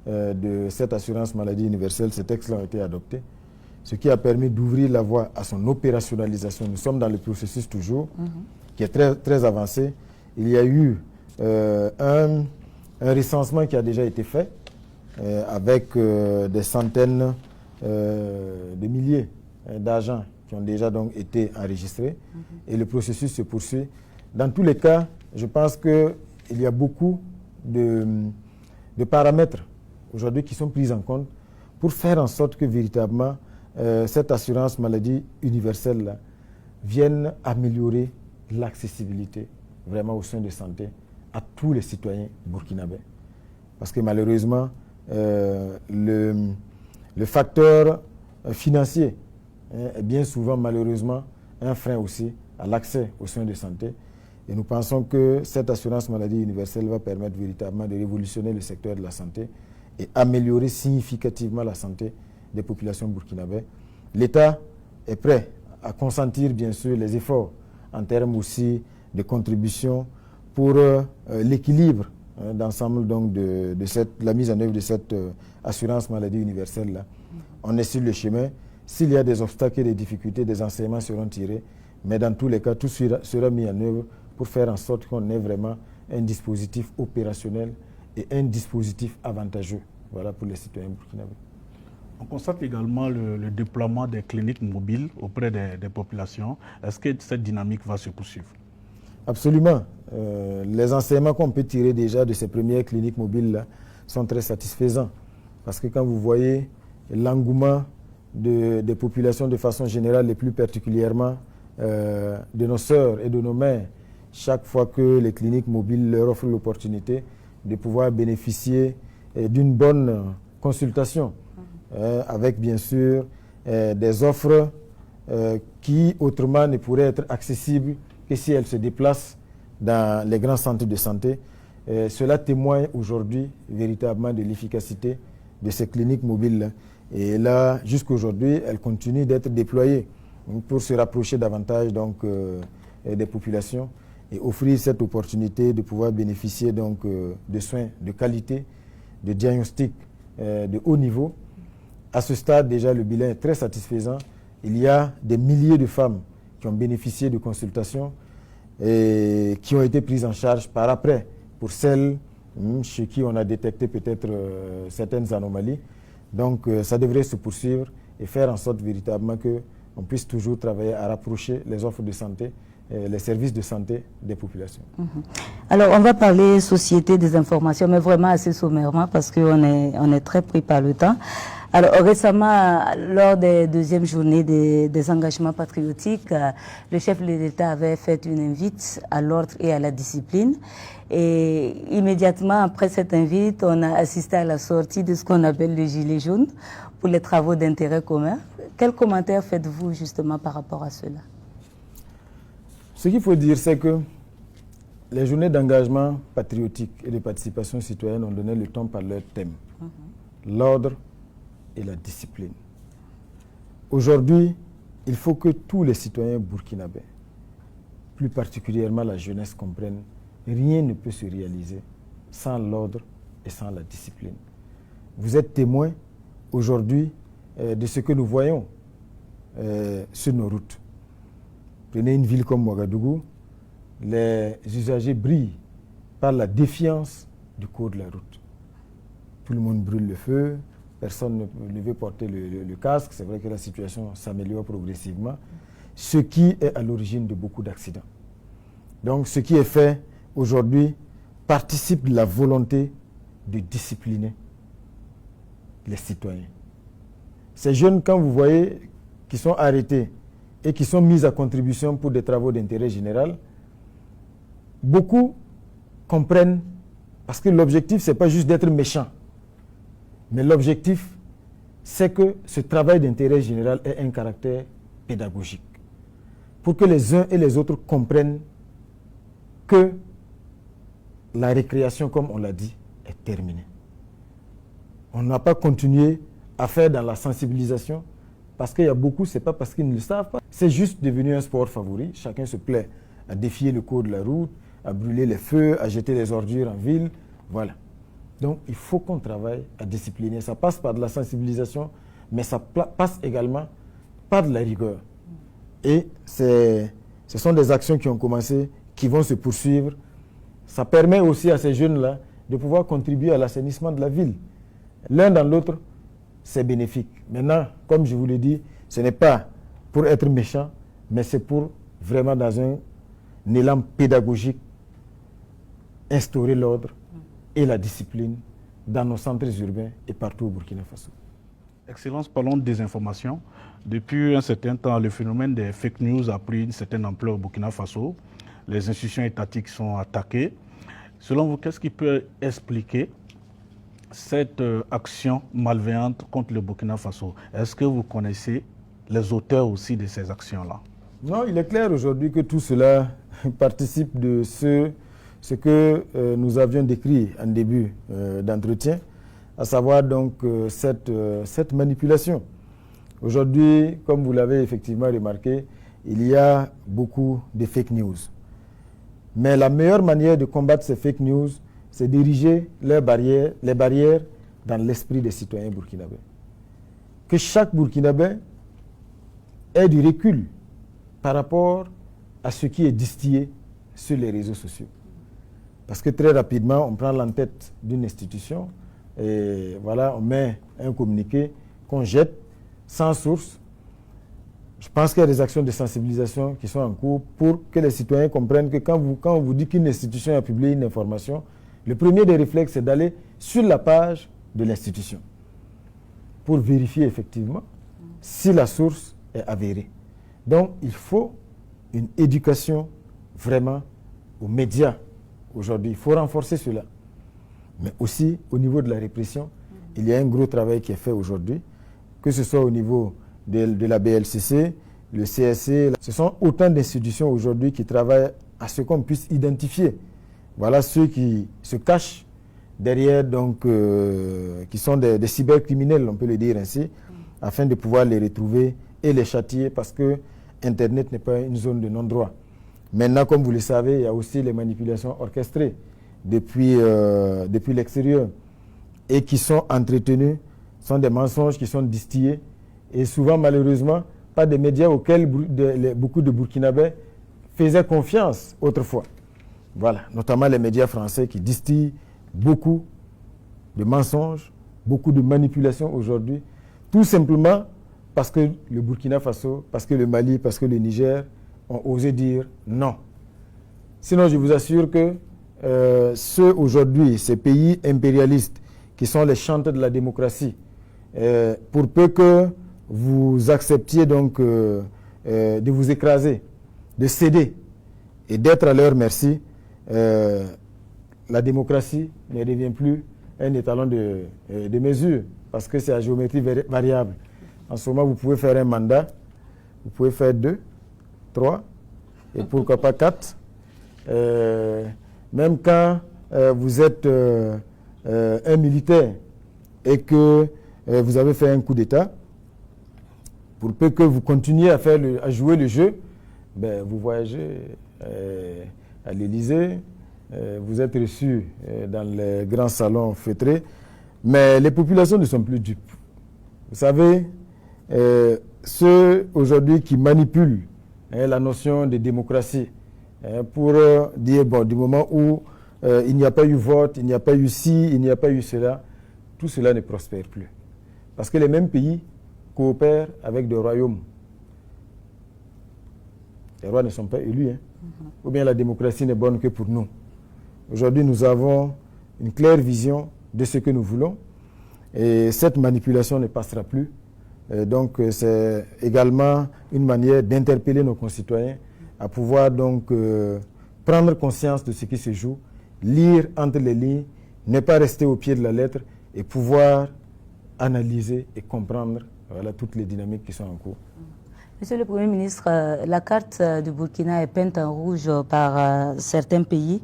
Speaker 2: de cette assurance maladie universelle, ces textes ont été adoptés, ce qui a permis d'ouvrir la voie à son opérationnalisation. Nous sommes dans le processus toujours, qui est très, très avancé. Il y a eu un recensement qui a déjà été fait, avec des centaines de milliers d'agents qui ont déjà donc été enregistrés et le processus se poursuit. Dans tous les cas, je pense qu'il y a beaucoup de paramètres aujourd'hui qui sont pris en compte pour faire en sorte que véritablement cette assurance maladie universelle là, vienne améliorer l'accessibilité vraiment aux soins de santé à tous les citoyens burkinabés. Parce que malheureusement, le facteur financier est bien souvent malheureusement un frein aussi à l'accès aux soins de santé. Et nous pensons que cette assurance maladie universelle va permettre véritablement de révolutionner le secteur de la santé et améliorer significativement la santé des populations burkinabées. L'État est prêt à consentir bien sûr les efforts en termes aussi de contribution pour l'équilibre d'ensemble donc de la mise en œuvre de cette assurance maladie universelle là. On est sur le chemin. S'il y a des obstacles et des difficultés, des enseignements seront tirés. Mais dans tous les cas, tout sera mis en œuvre pour faire en sorte qu'on ait vraiment un dispositif opérationnel et un dispositif avantageux, voilà, pour les citoyens burkinabés.
Speaker 3: On constate également le déploiement des cliniques mobiles auprès des populations. Est-ce que cette dynamique va se poursuivre? Absolument.
Speaker 2: Les enseignements qu'on peut tirer déjà de ces premières cliniques mobiles-là sont très satisfaisants. Parce que quand vous voyez l'engouement des populations de façon générale, et plus particulièrement de nos sœurs et de nos mères, chaque fois que les cliniques mobiles leur offrent l'opportunité de pouvoir bénéficier d'une bonne consultation, avec bien sûr des offres qui autrement ne pourraient être accessibles que si elles se déplacent dans les grands centres de santé. Cela témoigne aujourd'hui véritablement de l'efficacité de ces cliniques mobiles. Et là, jusqu'à aujourd'hui, elles continuent d'être déployées pour se rapprocher davantage donc, des populations et offrir cette opportunité de pouvoir bénéficier donc, de soins de qualité, de diagnostics de haut niveau À ce stade, déjà, le bilan est très satisfaisant. Il y a des milliers de femmes qui ont bénéficié de consultations et qui ont été prises en charge par après. Pour celles chez qui on a détecté peut-être certaines anomalies. Donc, ça devrait se poursuivre et faire en sorte véritablement qu'on puisse toujours travailler à rapprocher les offres de santé, les services de santé des populations.
Speaker 1: Alors, on va parler société des informations, mais vraiment assez sommairement parce qu'on est très pris par le temps. Alors, récemment, lors des deuxièmes journées des engagements patriotiques, le chef de l'État avait fait une invite à l'ordre et à la discipline. Et immédiatement après cette invite, on a assisté à la sortie de ce qu'on appelle le gilet jaune pour les travaux d'intérêt commun. Quel commentaire faites-vous justement par rapport à cela?
Speaker 2: Ce qu'il faut dire, c'est que les journées d'engagement patriotique et de participation citoyenne ont donné le temps par leur thème. L'ordre et la discipline. Aujourd'hui, il faut que tous les citoyens burkinabés, plus particulièrement la jeunesse, comprennent rien ne peut se réaliser sans l'ordre et sans la discipline. Vous êtes témoins aujourd'hui de ce que nous voyons sur nos routes. Prenez une ville comme Ouagadougou, les usagers brillent par la défiance du code de la route. Tout le monde brûle le feu, personne ne veut porter le casque. C'est vrai que la situation s'améliore progressivement, ce qui est à l'origine de beaucoup d'accidents. Donc ce qui est fait aujourd'hui participe de la volonté de discipliner les citoyens. Ces jeunes, quand vous voyez, qui sont arrêtés et qui sont mis à contribution pour des travaux d'intérêt général, beaucoup comprennent, parce que l'objectif, ce n'est pas juste d'être méchant, mais l'objectif, c'est que ce travail d'intérêt général ait un caractère pédagogique, pour que les uns et les autres comprennent que la récréation, comme on l'a dit, est terminée. On n'a pas continué à faire dans la sensibilisation, parce qu'il y a beaucoup, ce n'est pas parce qu'ils ne le savent pas. C'est juste devenu un sport favori. Chacun se plaît à défier le code de la route, à brûler les feux, à jeter les ordures en ville. Voilà. Donc, il faut qu'on travaille à discipliner. Ça passe par de la sensibilisation, mais ça passe également par de la rigueur. Et ce sont des actions qui ont commencé, qui vont se poursuivre. Ça permet aussi à ces jeunes-là de pouvoir contribuer à l'assainissement de la ville. L'un dans l'autre, c'est bénéfique. Maintenant, comme je vous l'ai dit, ce n'est pas pour être méchant, mais c'est pour vraiment, dans un élan pédagogique, instaurer l'ordre et la discipline dans nos centres urbains et partout au Burkina Faso.
Speaker 3: Excellence, parlons de désinformation. Depuis un certain temps, le phénomène des fake news a pris une certaine ampleur au Burkina Faso. Les institutions étatiques sont attaquées. Selon vous, qu'est-ce qui peut expliquer cette action malveillante contre le Burkina Faso? Est-ce que vous connaissez les auteurs aussi de ces actions-là?
Speaker 2: Non, il est clair aujourd'hui que tout cela participe de ce que nous avions décrit en début d'entretien, à savoir donc cette manipulation. Aujourd'hui, comme vous l'avez effectivement remarqué, il y a beaucoup de fake news. Mais la meilleure manière de combattre ces fake news, c'est d'ériger les barrières dans l'esprit des citoyens burkinabés. Que chaque Burkinabé ait du recul par rapport à ce qui est distillé sur les réseaux sociaux. Parce que très rapidement, on prend l'entête d'une institution et voilà, on met un communiqué qu'on jette sans source. Je pense qu'il y a des actions de sensibilisation qui sont en cours pour que les citoyens comprennent que quand on vous dit qu'une institution a publié une information, le premier des réflexes, c'est d'aller sur la page de l'institution pour vérifier effectivement si la source est avérée. Donc, il faut une éducation vraiment aux médias aujourd'hui. Il faut renforcer cela. Mais aussi, au niveau de la répression, il y a un gros travail qui est fait aujourd'hui, que ce soit au niveau de la BLCC, le CSC. Ce sont autant d'institutions aujourd'hui qui travaillent à ce qu'on puisse identifier. Voilà ceux qui se cachent derrière, donc, qui sont des cybercriminels, on peut le dire ainsi, afin de pouvoir les retrouver et les châtier, parce que Internet n'est pas une zone de non-droit. Maintenant, comme vous le savez, il y a aussi les manipulations orchestrées depuis l'extérieur et qui sont entretenues Ce sont des mensonges qui sont distillés et souvent, malheureusement, pas des médias auxquels beaucoup de Burkinabés faisaient confiance autrefois. Voilà, notamment les médias français qui distillent beaucoup de mensonges, beaucoup de manipulations aujourd'hui, tout simplement parce que le Burkina Faso, parce que le Mali, parce que le Niger ont osé dire non. Sinon, je vous assure que ceux aujourd'hui, ces pays impérialistes qui sont les chanteurs de la démocratie, pour peu que vous acceptiez donc de vous écraser, de céder et d'être à leur merci, la démocratie ne devient plus un étalon de mesure parce que c'est à géométrie variable. En ce moment, vous pouvez faire un mandat, vous pouvez faire 2, 3 et pourquoi pas 4. Même quand vous êtes un militaire et que vous avez fait un coup d'État, pour peu que vous continuiez à jouer le jeu, ben, vous voyagez à l'Élysée, vous êtes reçu dans les grands salons feutrés, mais les populations ne sont plus dupes. Vous savez, ceux aujourd'hui qui manipulent la notion de démocratie pour dire, bon, du moment où il n'y a pas eu vote, il n'y a pas eu ci, il n'y a pas eu cela, tout cela ne prospère plus. Parce que les mêmes pays coopèrent avec des royaumes. Les rois ne sont pas élus, ou bien la démocratie n'est bonne que pour nous. Aujourd'hui, nous avons une claire vision de ce que nous voulons et cette manipulation ne passera plus. Donc, c'est également une manière d'interpeller nos concitoyens à pouvoir donc prendre conscience de ce qui se joue, lire entre les lignes, ne pas rester au pied de la lettre et pouvoir analyser et comprendre voilà, toutes les dynamiques qui sont en cours.
Speaker 1: Monsieur le Premier ministre, la carte du Burkina est peinte en rouge par certains pays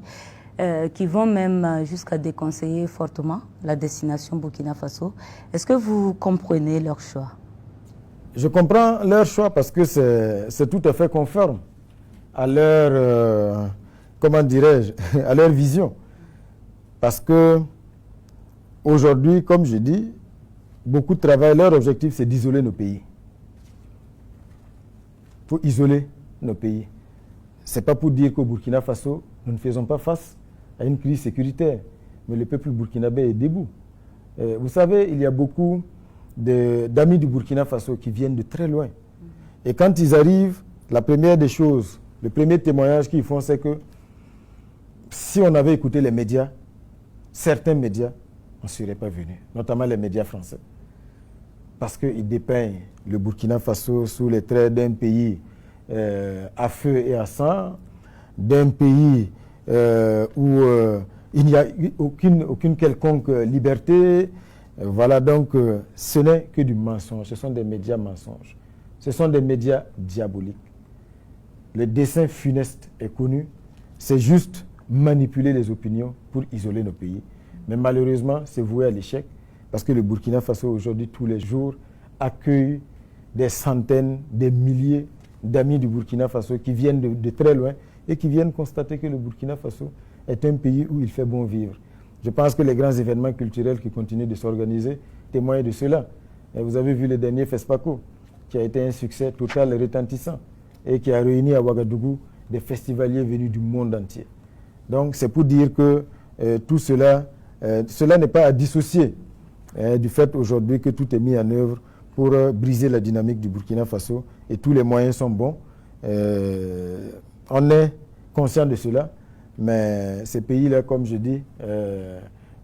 Speaker 1: qui vont même jusqu'à déconseiller fortement la destination Burkina Faso. Est-ce que vous comprenez leur choix?
Speaker 2: Je comprends leur choix parce que c'est tout à fait conforme à leur, comment dirais-je, à leur vision. Parce que aujourd'hui, comme je dis, beaucoup de travail, leur objectif c'est d'isoler nos pays. Il faut isoler nos pays. Ce n'est pas pour dire qu'au Burkina Faso, nous ne faisons pas face à une crise sécuritaire, mais le peuple burkinabé est debout. Vous savez, il y a beaucoup d'amis du Burkina Faso qui viennent de très loin. Et quand ils arrivent, la première des choses, le premier témoignage qu'ils font, c'est que si on avait écouté les médias, certains médias, on ne serait pas venus, notamment les médias français. Parce qu'ils dépeignent le Burkina Faso sous les traits d'un pays à feu et à sang, d'un pays où il n'y a aucune quelconque liberté. Voilà, donc ce n'est que du mensonge, ce sont des médias mensonges, ce sont des médias diaboliques. Le dessein funeste est connu, c'est juste manipuler les opinions pour isoler nos pays. Mais malheureusement, c'est voué à l'échec parce que le Burkina Faso aujourd'hui, tous les jours, accueille des centaines, des milliers d'amis du Burkina Faso qui viennent de très loin et qui viennent constater que le Burkina Faso est un pays où il fait bon vivre. Je pense que les grands événements culturels qui continuent de s'organiser témoignent de cela. Et vous avez vu le dernier FESPACO, qui a été un succès total et retentissant et qui a réuni à Ouagadougou des festivaliers venus du monde entier. Donc c'est pour dire que tout cela, cela n'est pas à dissocier du fait aujourd'hui que tout est mis en œuvre pour briser la dynamique du Burkina Faso et tous les moyens sont bons. On est conscient de cela, mais ces pays-là, comme je dis,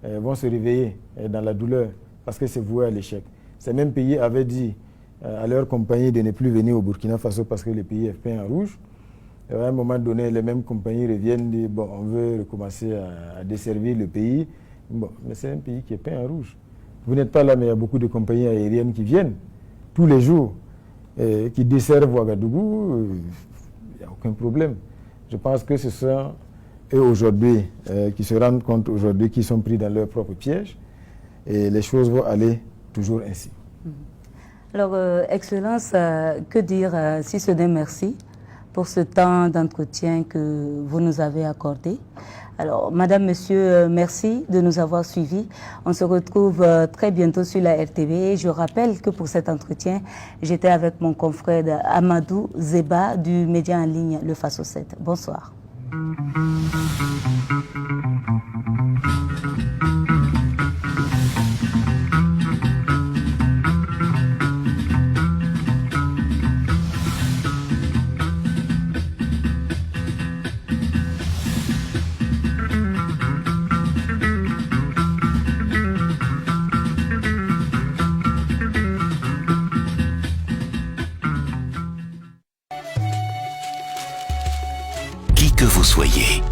Speaker 2: vont se réveiller dans la douleur parce que c'est voué à l'échec. Ces mêmes pays avaient dit à leur compagnie de ne plus venir au Burkina Faso parce que le pays est peint en rouge. Et à un moment donné, les mêmes compagnies reviennent dire bon, on veut recommencer à desservir le pays. Bon, mais c'est un pays qui est peint en rouge. Vous n'êtes pas là, mais il y a beaucoup de compagnies aériennes qui viennent tous les jours, qui desservent Ouagadougou. Il n'y a aucun problème. Je pense que ce sont eux aujourd'hui qui se rendent compte aujourd'hui qu'ils sont pris dans leur propre piège et les choses vont aller toujours ainsi.
Speaker 1: Alors, Excellence, que dire si ce n'est merci pour ce temps d'entretien que vous nous avez accordé. Alors, Madame, Monsieur, merci de nous avoir suivis. On se retrouve très bientôt sur la RTV. Je rappelle que pour cet entretien, j'étais avec mon confrère Amadou Zeba du média en ligne Le Faso 7. Bonsoir.
Speaker 4: Qui que vous soyez,